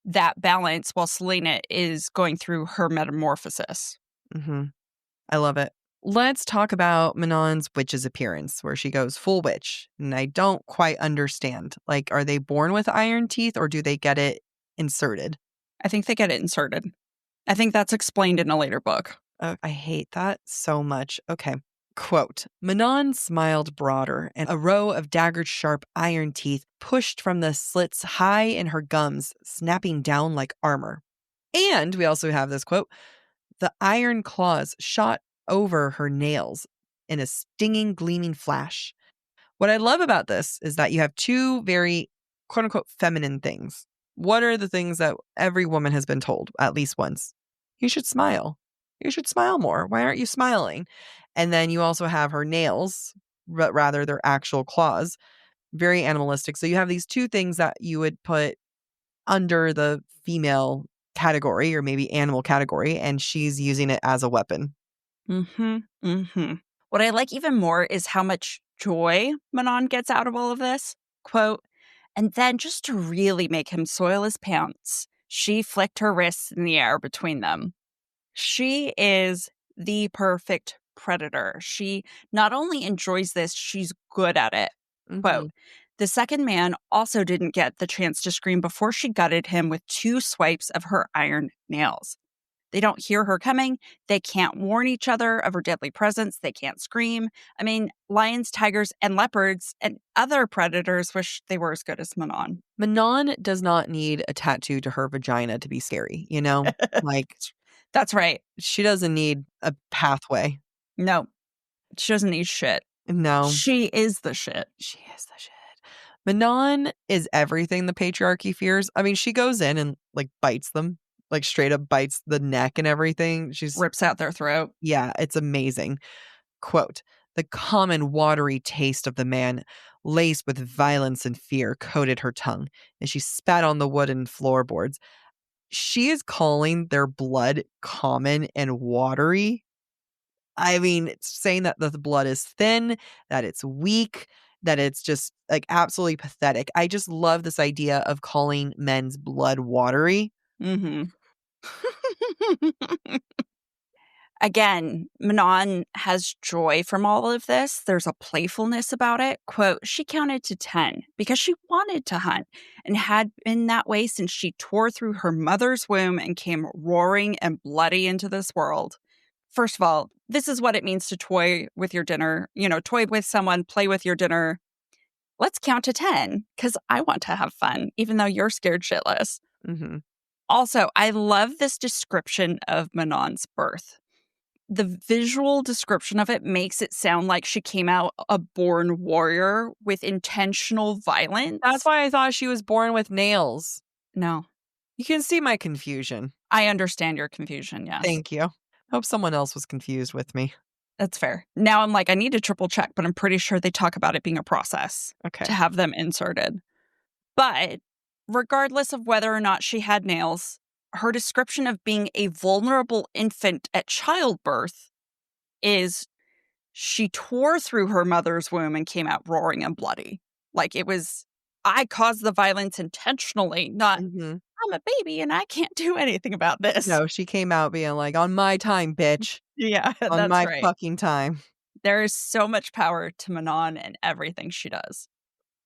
that balance while Celaena is going through her metamorphosis. Mm-hmm. I love it. Let's talk about Manon's witch's appearance, where she goes full witch. And I don't quite understand. Like, are they born with iron teeth or do they get it inserted? I think they get it inserted. I think that's explained in a later book. I hate that so much. Okay. Quote, Manon smiled broader, and a row of dagger-sharp iron teeth pushed from the slits high in her gums, snapping down like armor. And we also have this quote, the iron claws shot over her nails in a stinging, gleaming flash. What I love about this is that you have two very, quote-unquote, feminine things. What are the things that every woman has been told at least once? You should smile. You should smile more. Why aren't you smiling? And then you also have her nails, but rather their actual claws, very animalistic. So you have these two things that you would put under the female category or maybe animal category, and she's using it as a weapon. Mm-hmm. Mm-hmm. What I like even more is how much joy Manon gets out of all of this. Quote, and then just to really make him soil his pants, she flicked her wrists in the air between them. She is the perfect predator. She not only enjoys this, she's good at it. Mm-hmm. Quote, the second man also didn't get the chance to scream before she gutted him with 2 swipes of her iron nails. They don't hear her coming. They can't warn each other of her deadly presence. They can't scream. I mean, lions, tigers, and leopards and other predators wish they were as good as Manon. Manon does not need a tattoo to her vagina to be scary, you know? Like, that's right. She doesn't need a pathway. No, she doesn't need shit. No. She is the shit. She is the shit. Manon is everything the patriarchy fears. I mean, she goes in and like bites them, like straight up bites the neck and everything. She's rips out their throat. Yeah, it's amazing. Quote, the common watery taste of the man, laced with violence and fear, coated her tongue, and she spat on the wooden floorboards. She is calling their blood common and watery. I mean, it's saying that the blood is thin, that it's weak, that it's just like absolutely pathetic. I just love this idea of calling men's blood watery. Mm-hmm. Again, Manon has joy from all of this. There's a playfulness about it. Quote, she counted to 10 because she wanted to hunt and had been that way since she tore through her mother's womb and came roaring and bloody into this world. First of all, this is what it means to toy with your dinner. You know, toy with someone, play with your dinner. Let's count to 10 because I want to have fun, even though you're scared shitless. Mm-hmm. Also, I love this description of Manon's birth. The visual description of it makes it sound like she came out a born warrior with intentional violence. That's why I thought she was born with nails. No. You can see my confusion. I understand your confusion, yes. Thank you. Hope someone else was confused with me. That's fair. Now I'm like, I need to triple check, but I'm pretty sure they talk about it being a process to have them inserted. But regardless of whether or not she had nails, her description of being a vulnerable infant at childbirth is she tore through her mother's womb and came out roaring and bloody. Like it was, I caused the violence intentionally, not I'm a baby and I can't do anything about this. No, she came out being like, on my time, bitch. Yeah, on that's my fucking time. There is so much power to Manon and everything she does.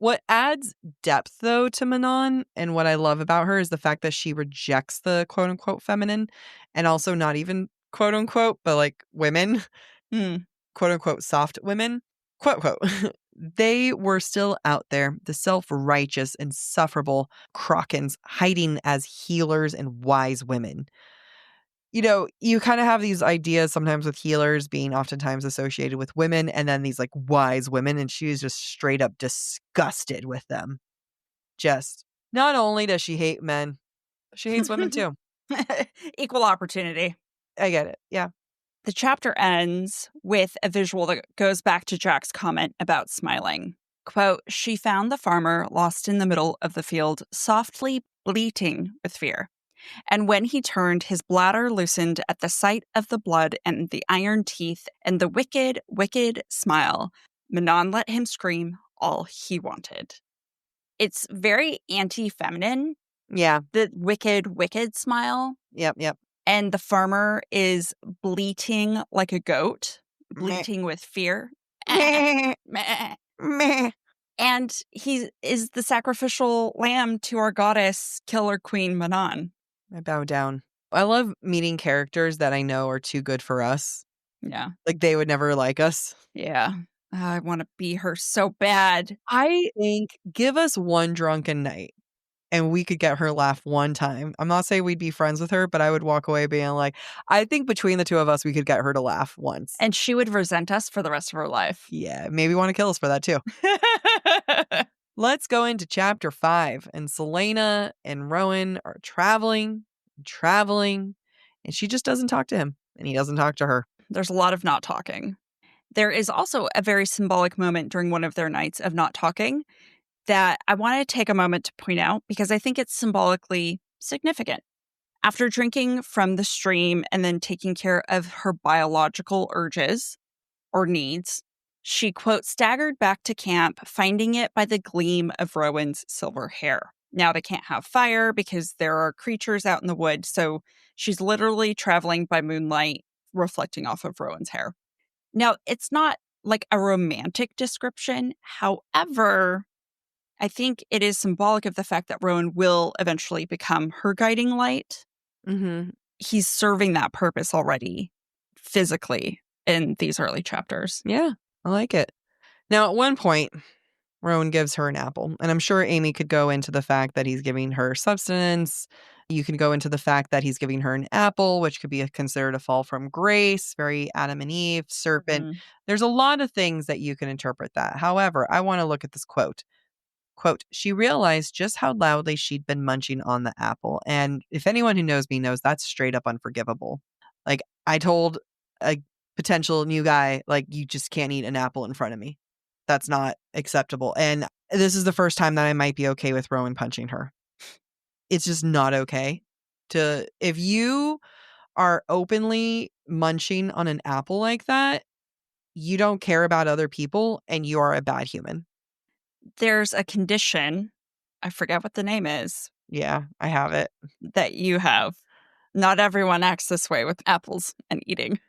What adds depth, though, to Manon, and what I love about her is the fact that she rejects the quote-unquote feminine, and also not even quote-unquote, but like women, quote-unquote soft women, quote-unquote. They were still out there, the self-righteous, insufferable Crokins hiding as healers and wise women. You know, you kind of have these ideas sometimes with healers being oftentimes associated with women and then these like wise women, and she was just straight up disgusted with them. Just not only does she hate men, she hates women too. Equal opportunity. I get it. Yeah. The chapter ends with a visual that goes back to Jac's comment about smiling. Quote, she found the farmer lost in the middle of the field, softly bleating with fear. And when he turned, his bladder loosened at the sight of the blood and the iron teeth and the wicked, wicked smile. Manon let him scream all he wanted. It's very anti-feminine. Yeah. The wicked, wicked smile. Yep. And the farmer is bleating like a goat, bleating with fear. Meh. And he is the sacrificial lamb to our goddess, killer queen Manon. I bow down. I love meeting characters that I know are too good for us. Yeah. Like they would never like us. Yeah. I want to be her so bad. I think give us one drunken night and we could get her laugh one time. I'm not saying we'd be friends with her, but I would walk away being like, I think between the two of us, we could get her to laugh once. And she would resent us for the rest of her life. Yeah, maybe want to kill us for that too. Let's go into chapter 5. And Celaena and Rowan are traveling, and she just doesn't talk to him, and he doesn't talk to her. There's a lot of not talking. There is also a very symbolic moment during one of their nights of not talking that I want to take a moment to point out because I think it's symbolically significant. After drinking from the stream and then taking care of her biological urges or needs, she, quote, staggered back to camp, finding it by the gleam of Rowan's silver hair. Now they can't have fire because there are creatures out in the wood, so she's literally traveling by moonlight, reflecting off of Rowan's hair. Now, it's not like a romantic description. However, I think it is symbolic of the fact that Rowan will eventually become her guiding light. Mm-hmm. He's serving that purpose already physically in these early chapters. Yeah, I like it. Now, at one point, Rowan gives her an apple, and I'm sure Amy could go into the fact that he's giving her substance. You can go into the fact that he's giving her an apple, which could be considered a fall from grace, very Adam and Eve, serpent. Mm-hmm. There's a lot of things that you can interpret that. However, I want to look at this quote. Quote, she realized just how loudly she'd been munching on the apple. And if anyone who knows me knows that's straight up unforgivable. Like, I told a potential new guy, like, you just can't eat an apple in front of me. That's not acceptable. And this is the first time that I might be okay with Rowan punching her. It's just not okay. If you are openly munching on an apple like that, you don't care about other people and you are a bad human. There's a condition, I forget what the name is. Yeah, I have it. That you have. Not everyone acts this way with apples and eating.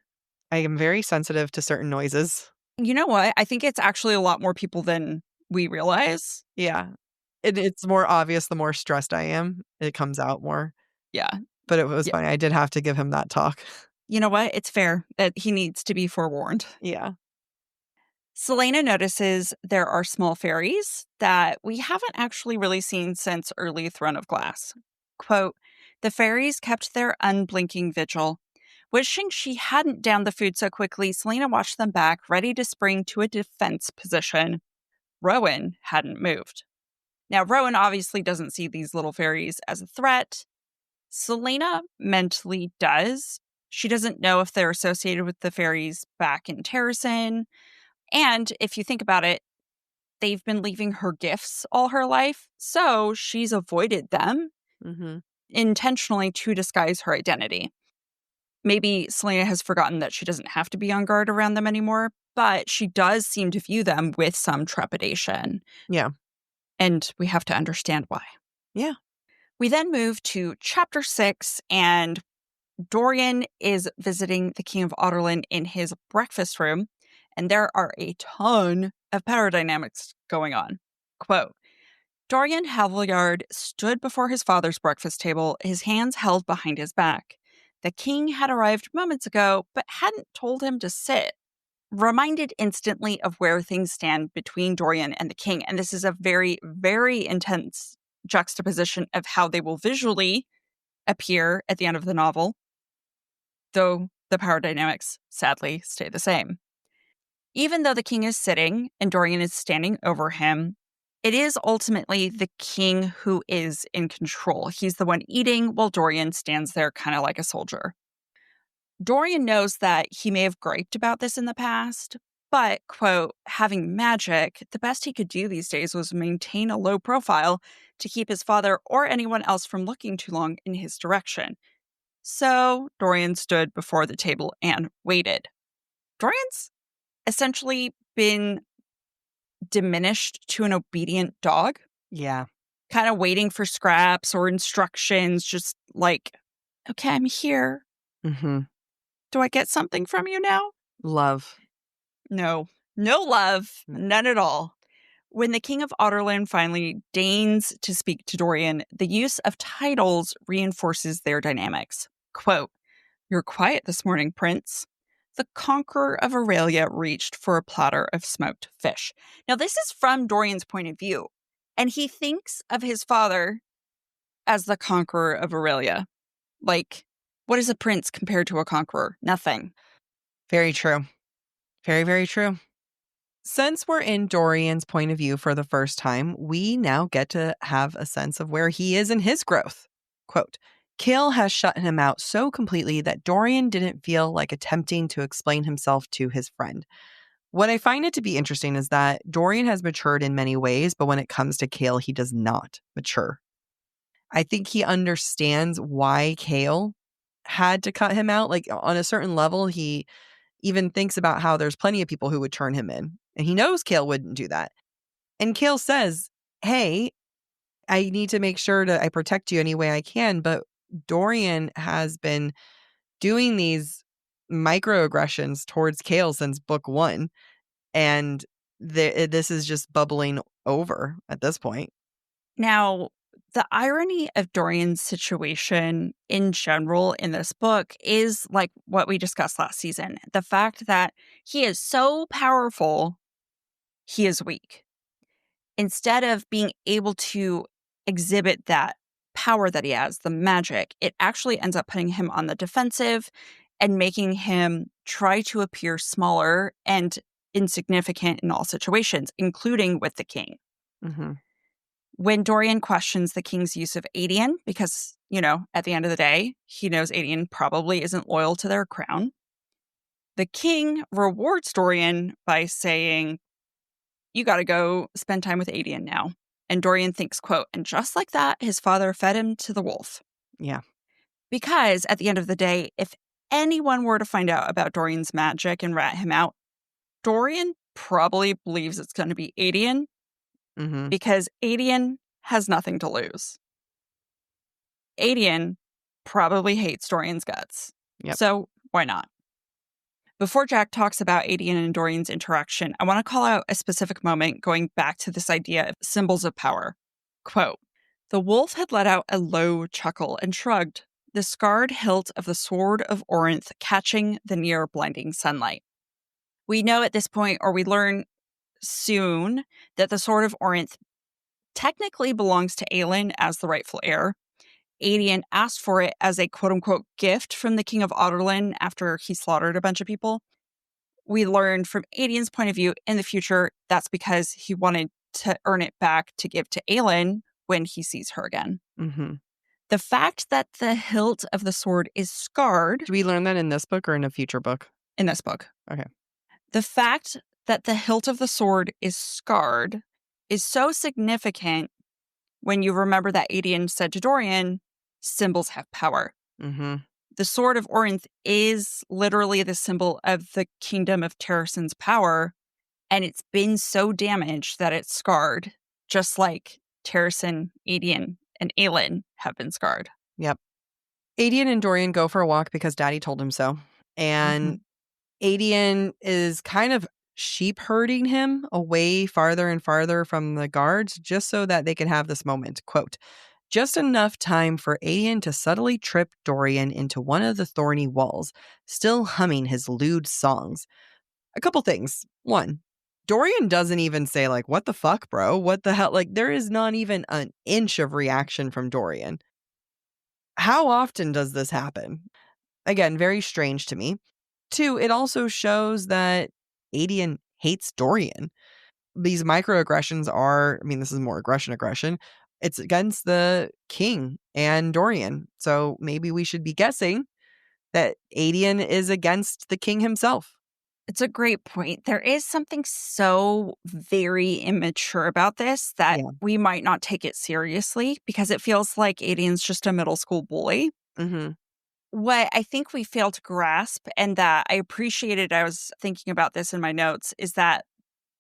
I am very sensitive to certain noises. You know what? I think it's actually a lot more people than we realize. Yeah. It's more obvious the more stressed I am. It comes out more. Yeah. But it was funny. I did have to give him that talk. You know what? It's fair that he needs to be forewarned. Yeah. Celaena notices there are small fairies that we haven't actually really seen since early Throne of Glass. Quote, the fairies kept their unblinking vigil. Wishing she hadn't downed the food so quickly, Celaena watched them back, ready to spring to a defense position. Rowan hadn't moved. Now, Rowan obviously doesn't see these little fairies as a threat. Celaena mentally does. She doesn't know if they're associated with the fairies back in Terrasen. And if you think about it, they've been leaving her gifts all her life, so she's avoided them intentionally to disguise her identity. Maybe Celaena has forgotten that she doesn't have to be on guard around them anymore, but she does seem to view them with some trepidation. Yeah. And we have to understand why. Yeah. We then move to chapter 6, and Dorian is visiting the King of Aelin in his breakfast room, and there are a ton of power dynamics going on. Quote, Dorian Havilyard stood before his father's breakfast table, his hands held behind his back. The king had arrived moments ago, but hadn't told him to sit. Reminded instantly of where things stand between Dorian and the king. And this is a very, very intense juxtaposition of how they will visually appear at the end of the novel, though the power dynamics sadly stay the same. Even though the king is sitting and Dorian is standing over him, it is ultimately the king who is in control. He's the one eating while Dorian stands there kind of like a soldier. Dorian knows that he may have griped about this in the past, but, quote, having magic, the best he could do these days was maintain a low profile to keep his father or anyone else from looking too long in his direction. So Dorian stood before the table and waited. Dorian's essentially been diminished to an obedient dog, Yeah. kind of waiting for scraps or instructions, just like, okay, I'm here. Mm-hmm. Do I get something from you now? Love. No love, none at all. When the king of Aedion finally deigns to speak to Dorian, the use of titles reinforces their dynamics. Quote, you're quiet this morning, prince. The conqueror of Aurelia reached for a platter of smoked fish. Now, this is from Dorian's point of view, and he thinks of his father as the conqueror of Aurelia. Like, what is a prince compared to a conqueror? Nothing. Very true. Very, very true. Since we're in Dorian's point of view for the first time, we now get to have a sense of where he is in his growth. Quote, Chaol has shut him out so completely that Dorian didn't feel like attempting to explain himself to his friend. What I find it to be interesting is that Dorian has matured in many ways, but when it comes to Chaol, he does not mature. I think he understands why Chaol had to cut him out. Like, on a certain level, he even thinks about how there's plenty of people who would turn him in. And he knows Chaol wouldn't do that. And Chaol says, hey, I need to make sure I protect you any way I can. But Dorian has been doing these microaggressions towards Chaol since book 1. And this is just bubbling over at this point. Now, the irony of Dorian's situation in general in this book is like what we discussed last season. The fact that he is so powerful, he is weak. Instead of being able to exhibit that power that he has, the magic, it actually ends up putting him on the defensive and making him try to appear smaller and insignificant in all situations, including with the king. Mm-hmm. When Dorian questions the king's use of Aedion, because, at the end of the day, he knows Aedion probably isn't loyal to their crown, the king rewards Dorian by saying, you got to go spend time with Aedion now. And Dorian thinks, quote, and just like that, his father fed him to the wolf. Yeah. Because at the end of the day, if anyone were to find out about Dorian's magic and rat him out, Dorian probably believes it's going to be Aedion. Mm-hmm. Because Aedion has nothing to lose. Aedion probably hates Dorian's guts. Yep. So why not? Before Jac talks about Aedion and Dorian's interaction, I want to call out a specific moment going back to this idea of symbols of power. Quote, the wolf had let out a low chuckle and shrugged, the scarred hilt of the sword of Orinth catching the near blinding sunlight. We know at this point, or we learn soon, that the sword of Orinth technically belongs to Aelin as the rightful heir. Aedion asked for it as a quote-unquote gift from the king of Aedion after he slaughtered a bunch of people. We learned from Aedion's point of view in the future that's because he wanted to earn it back to give to Aelin when he sees her again. Mm-hmm. The fact that the hilt of the sword is scarred... Do we learn that in this book or in a future book? In this book. Okay. The fact that the hilt of the sword is scarred is so significant when you remember that Aedion said to Dorian, symbols have power. Mm-hmm. The sword of Orinth is literally the symbol of the kingdom of Terrason's power, and it's been so damaged that it's scarred, just like Terrason, Aedion, and Aelin have been scarred. Yep. Aedion and Dorian go for a walk because Daddy told him so. And Aedion is kind of sheep herding him away farther and farther from the guards just so that they could have this moment. Quote, just enough time for Aedion to subtly trip Dorian into one of the thorny walls, still humming his lewd songs. A couple things. One, Dorian doesn't even say, like, what the fuck, bro? What the hell? Like, there is not even an inch of reaction from Dorian. How often does this happen? Again, very strange to me. Two, it also shows that Aedion hates Dorian. These microaggressions are, I mean, this is more aggression. It's against the king and Dorian. So maybe we should be guessing that Aedion is against the king himself. It's a great point. There is something so very immature about this that we might not take it seriously because it feels like Aedion's just a middle school bully. Mm-hmm. What I think we fail to grasp, and that I appreciated, I was thinking about this in my notes, is that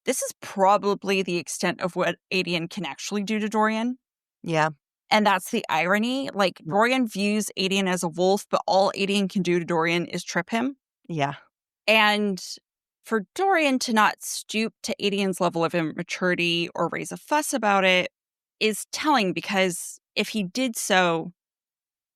this is probably the extent of what Aedion can actually do to Dorian. Yeah. And that's the irony. Like, Dorian views Aedion as a wolf, but all Aedion can do to Dorian is trip him. Yeah. And for Dorian to not stoop to Aedion's level of immaturity or raise a fuss about it is telling, because if he did so,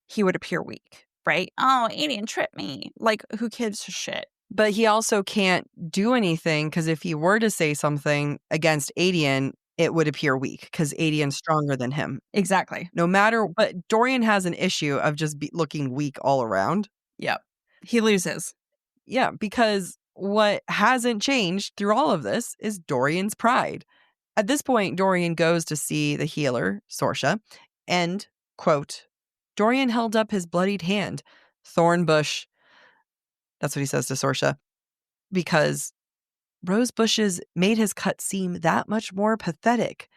he would appear weak, right? Oh, Aedion tripped me. Like, who gives a shit? But he also can't do anything because if he were to say something against Aedion, it would appear weak because Aedion's stronger than him. Exactly. No matter, but Dorian has an issue of just looking weak all around. Yep. He loses. Yeah, because what hasn't changed through all of this is Dorian's pride. At this point, Dorian goes to see the healer, Sorscha, and, quote, Dorian held up his bloodied hand. Thorn bush. That's what he says to Sorscha. Because rose bushes made his cut seem that much more pathetic.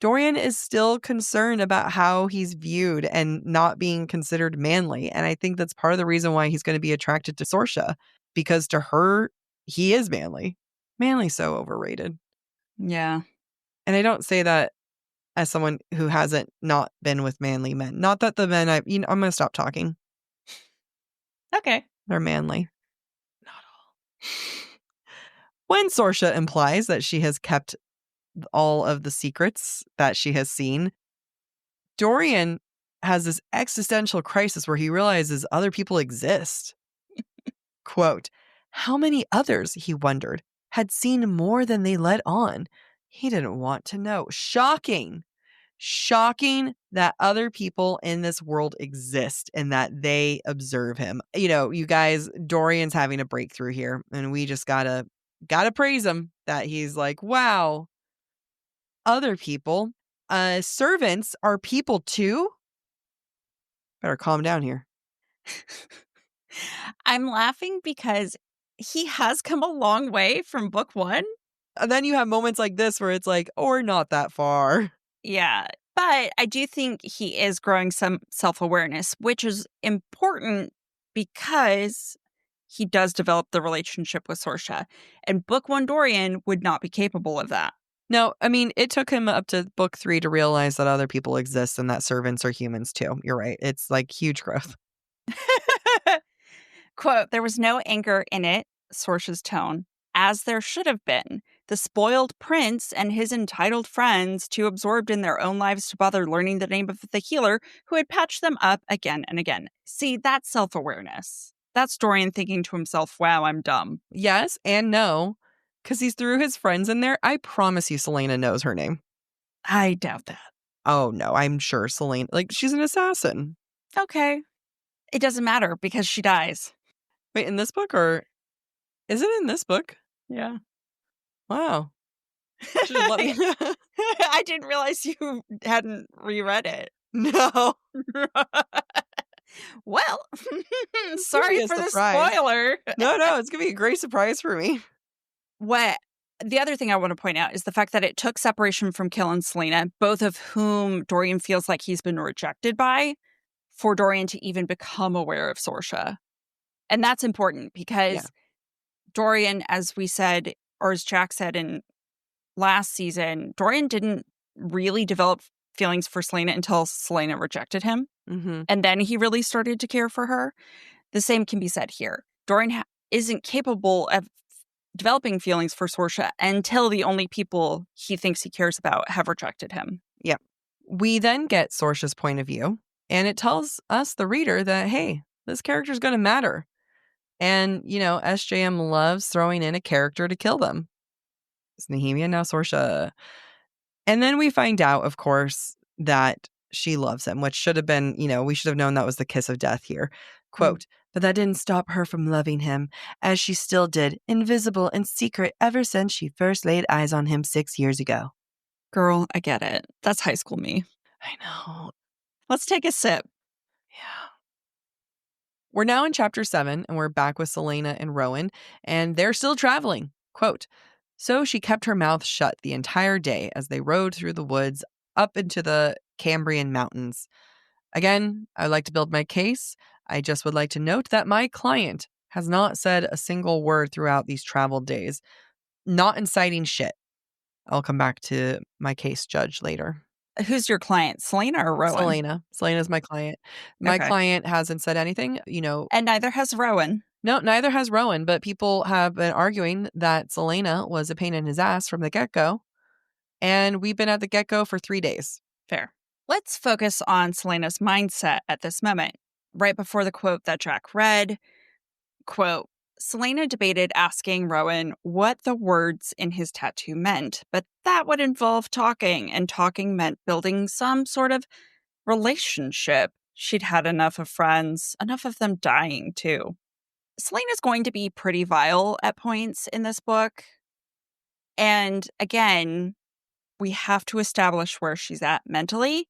Dorian is still concerned about how he's viewed and not being considered manly. And I think that's part of the reason why he's going to be attracted to Sorscha. Because to her, he is manly. Manly's so overrated. Yeah. And I don't say that as someone who hasn't not been with manly men. Not that the men I'm going to stop talking. Okay. They're manly. Not all. When Sorscha implies that she has kept all of the secrets that she has seen, Dorian has this existential crisis where he realizes other people exist. Quote, how many others, he wondered, had seen more than they let on? He didn't want to know. Shocking. Shocking that other people in this world exist and that they observe him. You know, you guys, Dorian's having a breakthrough here, and we just gotta praise him that he's like, wow, other people, servants are people too. Better calm down here. I'm laughing because he has come a long way from book one. And then you have moments like this where it's like, or not that far. Yeah. But I do think he is growing some self-awareness, which is important because he does develop the relationship with Sorscha. And book one Dorian would not be capable of that. No, I mean, it took him up to book 3 to realize that other people exist and that servants are humans too. You're right. It's like huge growth. Quote, there was no anger in it, Sorscha's tone, as there should have been. The spoiled prince and his entitled friends, too absorbed in their own lives to bother learning the name of the healer who had patched them up again and again. See, that's self-awareness. That's Dorian thinking to himself, wow, I'm dumb. Yes and no, because he's threw his friends in there. I promise you Celaena knows her name. I doubt that. Oh, no, I'm sure Celaena, like, she's an assassin. Okay. It doesn't matter because she dies. Wait, in this book or is it in this book? Yeah. Wow. Let me... I didn't realize you hadn't reread it. No. Well, sorry for the surprise. spoiler. No, it's going to be a great surprise for me. What the other thing I want to point out is the fact that it took separation from Chaol and Celaena, both of whom Dorian feels like he's been rejected by, for Dorian to even become aware of Sorscha. And that's important because Dorian, as we said, or as Jac said in last season, Dorian didn't really develop feelings for Celaena until Celaena rejected him. Mm-hmm. And then he really started to care for her. The same can be said here. Dorian isn't capable of developing feelings for Sorscha until the only people he thinks he cares about have rejected him. Yeah. We then get Sorscha's point of view, and it tells us, the reader, that, hey, this character's going to matter. And, SJM loves throwing in a character to kill them. It's Nehemia, now Sorscha. And then we find out, of course, that she loves him, which should have been, we should have known that was the kiss of death here. Quote, but that didn't stop her from loving him, as she still did, invisible and secret, ever since she first laid eyes on him 6 years ago. Girl, I get it. That's high school me. I know. Let's take a sip. Yeah. We're now in chapter 7, and we're back with Celaena and Rowan, and they're still traveling. Quote, so she kept her mouth shut the entire day as they rode through the woods up into the Cambrian mountains. Again, I would like to build my case. I just would like to note that my client has not said a single word throughout these travel days, not inciting shit. I'll come back to my case, Judge, later. Who's your client, Celaena or Rowan? Celaena. Celaena's my client. My client hasn't said anything, And neither has Rowan. No, neither has Rowan, but people have been arguing that Celaena was a pain in his ass from the get-go, and we've been at the get-go for 3 days. Fair. Let's focus on Celaena's mindset at this moment. Right before the quote that Jac read, quote, Celaena debated asking Rowan what the words in his tattoo meant, but that would involve talking, and talking meant building some sort of relationship. She'd had enough of friends, enough of them dying too. Celaena's going to be pretty vile at points in this book. And again, we have to establish where she's at mentally.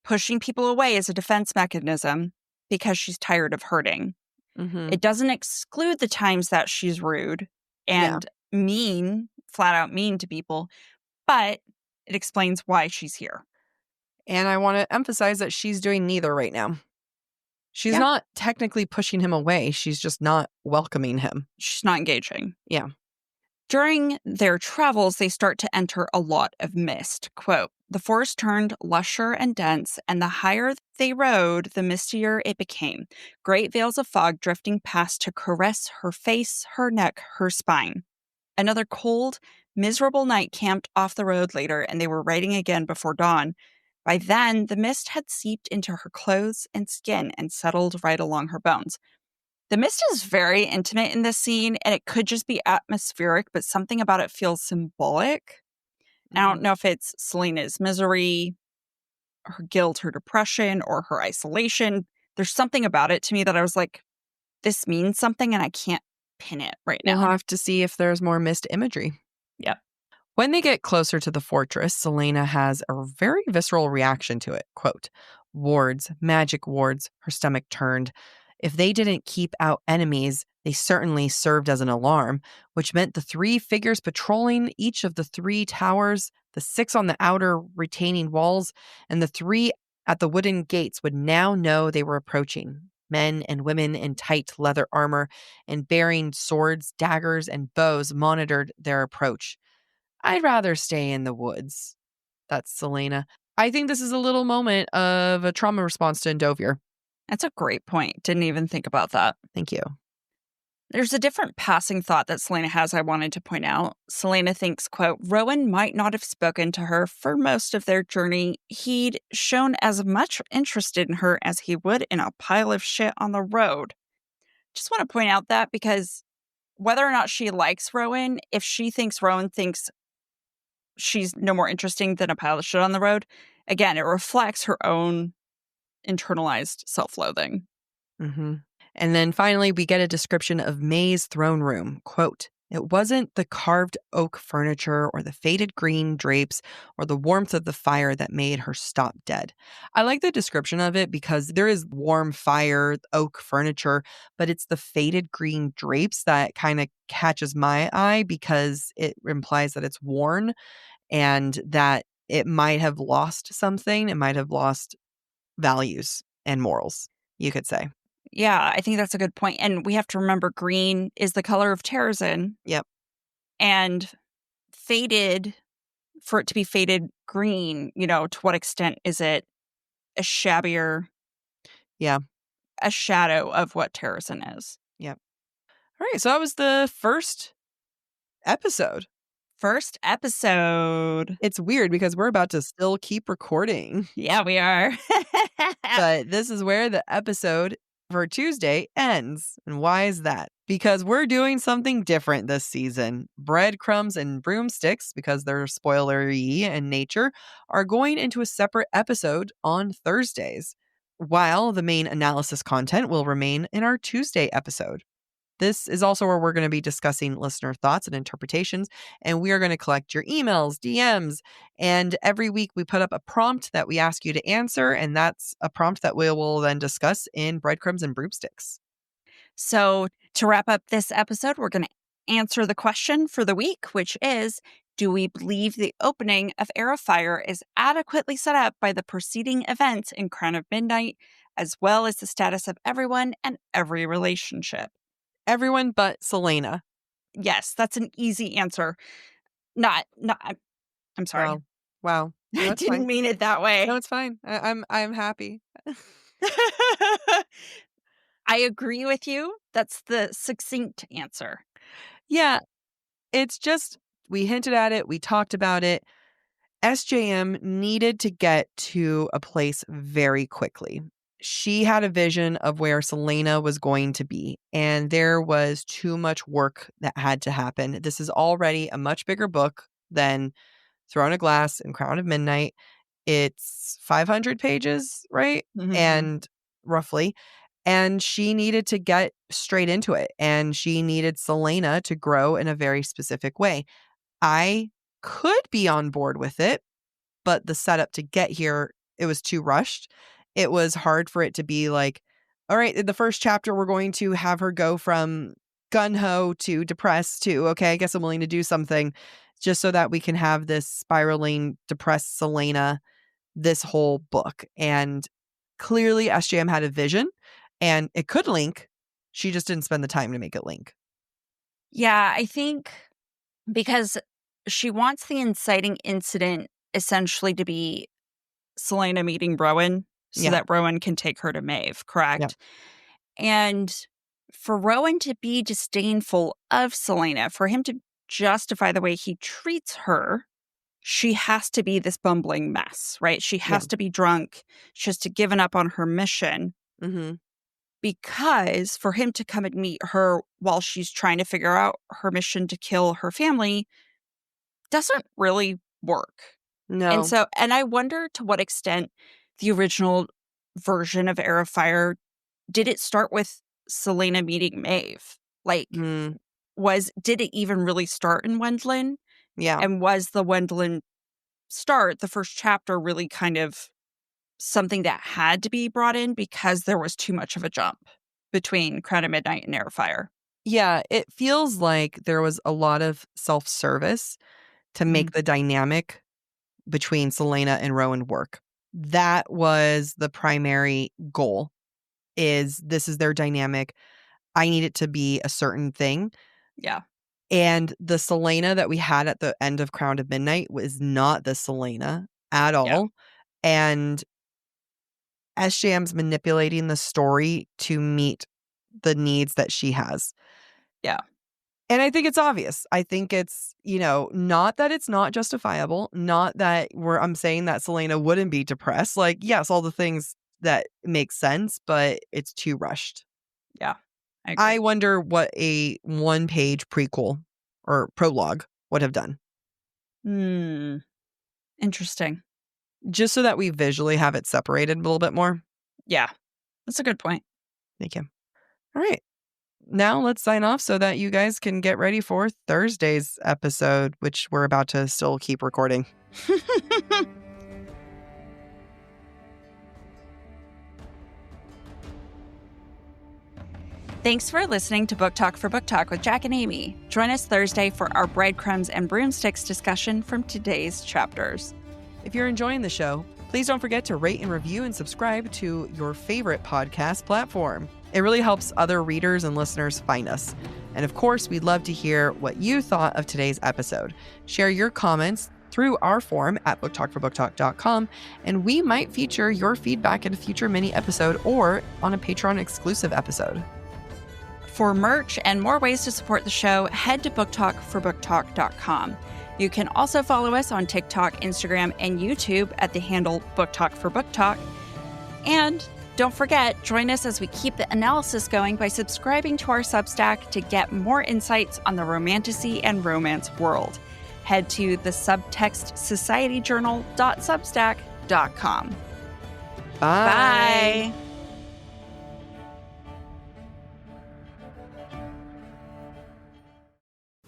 Pushing people away is a defense mechanism because she's tired of hurting. Mm-hmm. It doesn't exclude the times that she's rude and mean, flat out mean to people, but it explains why she's here. And I want to emphasize that she's doing neither right now. She's not technically pushing him away. She's just not welcoming him. She's not engaging. Yeah. During their travels, they start to enter a lot of mist. Quote, the forest turned lusher and dense, and the higher they rode, the mistier it became. Great veils of fog drifting past to caress her face, her neck, her spine. Another cold, miserable night camped off the road later, and they were riding again before dawn. By then, the mist had seeped into her clothes and skin and settled right along her bones. The mist is very intimate in this scene, and it could just be atmospheric, but something about it feels symbolic. I don't know if it's Celaena's misery, her guilt, her depression, or her isolation. There's something about it to me that I was like, this means something, and I can't pin it right now. We'll have to see if there's more mist imagery. Yep. When they get closer to the fortress, Celaena has a very visceral reaction to it. Quote, wards, magic wards, her stomach turned. If they didn't keep out enemies, they certainly served as an alarm, which meant the 3 figures patrolling each of the 3 towers, the 6 on the outer retaining walls, and the 3 at the wooden gates would now know they were approaching. Men and women in tight leather armor and bearing swords, daggers, and bows monitored their approach. I'd rather stay in the woods. That's Celaena. I think this is a little moment of a trauma response to Endovir. That's a great point. Didn't even think about that. Thank you. There's a different passing thought that Celaena has I wanted to point out. Celaena thinks, quote, Rowan might not have spoken to her for most of their journey. He'd shown as much interest in her as he would in a pile of shit on the road. Just want to point out that because whether or not she likes Rowan, if she thinks Rowan thinks she's no more interesting than a pile of shit on the road, again, it reflects her own internalized self-loathing. Mm-hmm. And then finally, we get a description of May's throne room. Quote, it wasn't the carved oak furniture or the faded green drapes or the warmth of the fire that made her stop dead. I like the description of it because there is warm fire, oak furniture, but it's the faded green drapes that kind of catches my eye because it implies that it's worn and that it might have lost something. It might have lost values and morals, you could say. Yeah, I think that's a good point. And we have to remember green is the color of Terrazin. Yep. And faded, for it to be faded green, to what extent is it a shabbier, a shadow of what Terrazin is? Yep. All right, so that was the first episode. First episode. It's weird because we're about to still keep recording. Yeah, we are. But this is where the episode for Tuesday ends. And why is that? Because we're doing something different this season. Breadcrumbs and Broomsticks, because they're spoilery in nature, are going into a separate episode on Thursdays, while the main analysis content will remain in our Tuesday episode. This is also where we're going to be discussing listener thoughts and interpretations, and we are going to collect your emails, DMs, and every week we put up a prompt that we ask you to answer, and that's a prompt that we will then discuss in Breadcrumbs and Broomsticks. So to wrap up this episode, we're going to answer the question for the week, which is, do we believe the opening of Heir of Fire is adequately set up by the preceding events in Crown of Midnight, as well as the status of everyone and every relationship? Everyone but Celaena. Yes, that's an easy answer. I'm sorry. Wow. No, I it's didn't fine. mean it that way. No, it's fine. I'm happy. I agree with you. That's the succinct answer. Yeah, it's just, we hinted at it, we talked about it. SJM needed to get to a place very quickly. She had a vision of where Celaena was going to be, and there was too much work that had to happen. This is already a much bigger book than Throne of Glass and Crown of Midnight. It's 500 pages, right? Mm-hmm. And roughly. And she needed to get straight into it. And she needed Celaena to grow in a very specific way. I could be on board with it, but the setup to get here, it was too rushed. It was hard for it to be like, all right, in the first chapter, we're going to have her go from gung-ho to depressed to, okay, I guess I'm willing to do something, just so that we can have this spiraling, depressed Celaena this whole book. And clearly SJM had a vision and it could link. She just didn't spend the time to make it link. Yeah, I think because she wants the inciting incident essentially to be Celaena meeting Rowan so that Rowan can take her to Maeve, correct? Yeah. And for Rowan to be disdainful of Celaena, for him to justify the way he treats her, she has to be this bumbling mess, right? She has to be drunk. She has to given up on her mission. Mm-hmm. Because for him to come and meet her while she's trying to figure out her mission to kill her family doesn't really work. No. And I wonder to what extent the original version of Heir of Fire, did it start with Celaena meeting Maeve? Like, did it even really start in Wendlin? Yeah. And was the Wendlin start, the first chapter, really kind of something that had to be brought in because there was too much of a jump between Crown of Midnight and Heir of Fire? Yeah, it feels like there was a lot of self-service to make the dynamic between Celaena and Rowan work. That was the primary goal, is this is their dynamic. I need it to be a certain thing. Yeah. And the Celaena that we had at the end of Crown of Midnight was not the Celaena at all. Yeah. And SJM's manipulating the story to meet the needs that she has. Yeah. And I think it's obvious. I think it's, not that it's not justifiable, not that I'm saying that Celaena wouldn't be depressed. Like, yes, all the things that make sense, but it's too rushed. Yeah. I agree. I wonder what a 1-page prequel or prologue would have done. Interesting. Just so that we visually have it separated a little bit more. Yeah. That's a good point. Thank you. All right. Now let's sign off so that you guys can get ready for Thursday's episode, which we're about to still keep recording. Thanks for listening to Book Talk for Book Talk with Jac and Amy. Join us Thursday for our Breadcrumbs and Broomsticks discussion from today's chapters. If you're enjoying the show, please don't forget to rate and review and subscribe to your favorite podcast platform. It really helps other readers and listeners find us. And of course, we'd love to hear what you thought of today's episode. Share your comments through our forum at booktalkforbooktalk.com, and we might feature your feedback in a future mini episode or on a Patreon exclusive episode. For merch and more ways to support the show, head to booktalkforbooktalk.com. You can also follow us on TikTok, Instagram, and YouTube at the handle BookTalkForBookTalk. And don't forget, join us as we keep the analysis going by subscribing to our Substack to get more insights on the romantasy and romance world. Head to the subtextsocietyjournal.substack.com. Bye.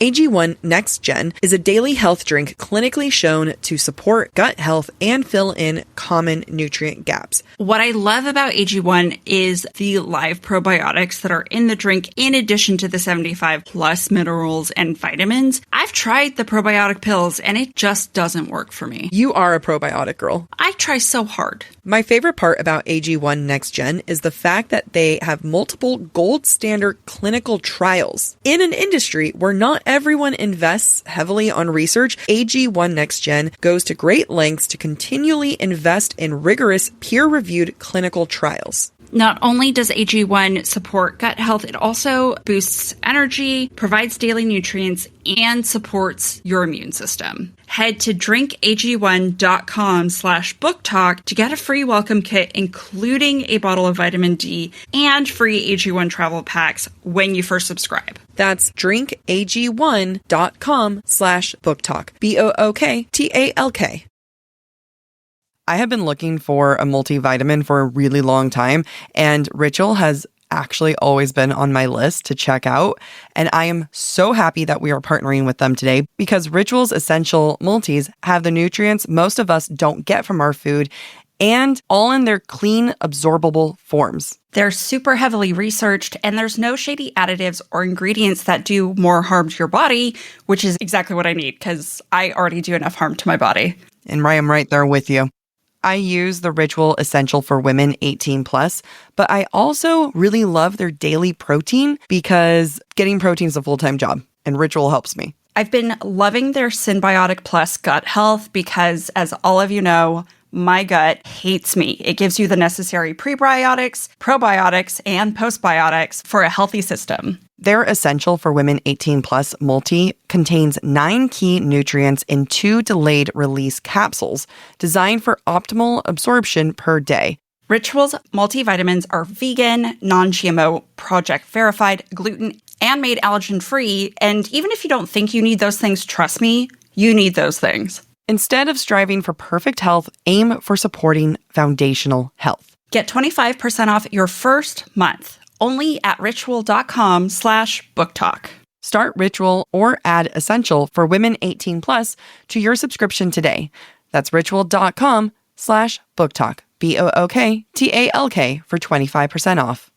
AG1 Next Gen is a daily health drink clinically shown to support gut health and fill in common nutrient gaps. What I love about AG1 is the live probiotics that are in the drink in addition to the 75 plus minerals and vitamins. I've tried the probiotic pills and it just doesn't work for me. You are a probiotic girl. I try so hard. My favorite part about AG1 Next Gen is the fact that they have multiple gold standard clinical trials. In an industry where not everyone invests heavily on research, AG1 Next Gen goes to great lengths to continually invest in rigorous peer-reviewed clinical trials. Not only does AG1 support gut health, it also boosts energy, provides daily nutrients, and supports your immune system. Head to drinkag1.com/booktalk to get a free welcome kit, including a bottle of vitamin D and free AG1 travel packs when you first subscribe. That's drinkag1.com/booktalk. BookTalk. I have been looking for a multivitamin for a really long time, and Ritual has actually always been on my list to check out. And I am so happy that we are partnering with them today because Ritual's essential multis have the nutrients most of us don't get from our food and all in their clean, absorbable forms. They're super heavily researched, and there's no shady additives or ingredients that do more harm to your body, which is exactly what I need because I already do enough harm to my body. And I'm right there with you. I use the Ritual Essential for Women 18 plus, but I also really love their daily protein because getting protein is a full-time job, and Ritual helps me. I've been loving their Symbiotic Plus gut health because, as all of you know, my gut hates me. It gives you the necessary prebiotics, probiotics, and postbiotics for a healthy system. Their Essential for Women 18 Plus multi contains 9 key nutrients in 2 delayed release capsules designed for optimal absorption per day. Ritual's multivitamins are vegan, non-GMO, project verified, gluten, and made allergen free. And even if you don't think you need those things, trust me, you need those things. Instead of striving for perfect health, aim for supporting foundational health. Get 25% off your first month only at ritual.com/booktalk. Start Ritual or add Essential for Women 18 plus to your subscription today. That's ritual.com/booktalk. BookTalk for 25% off.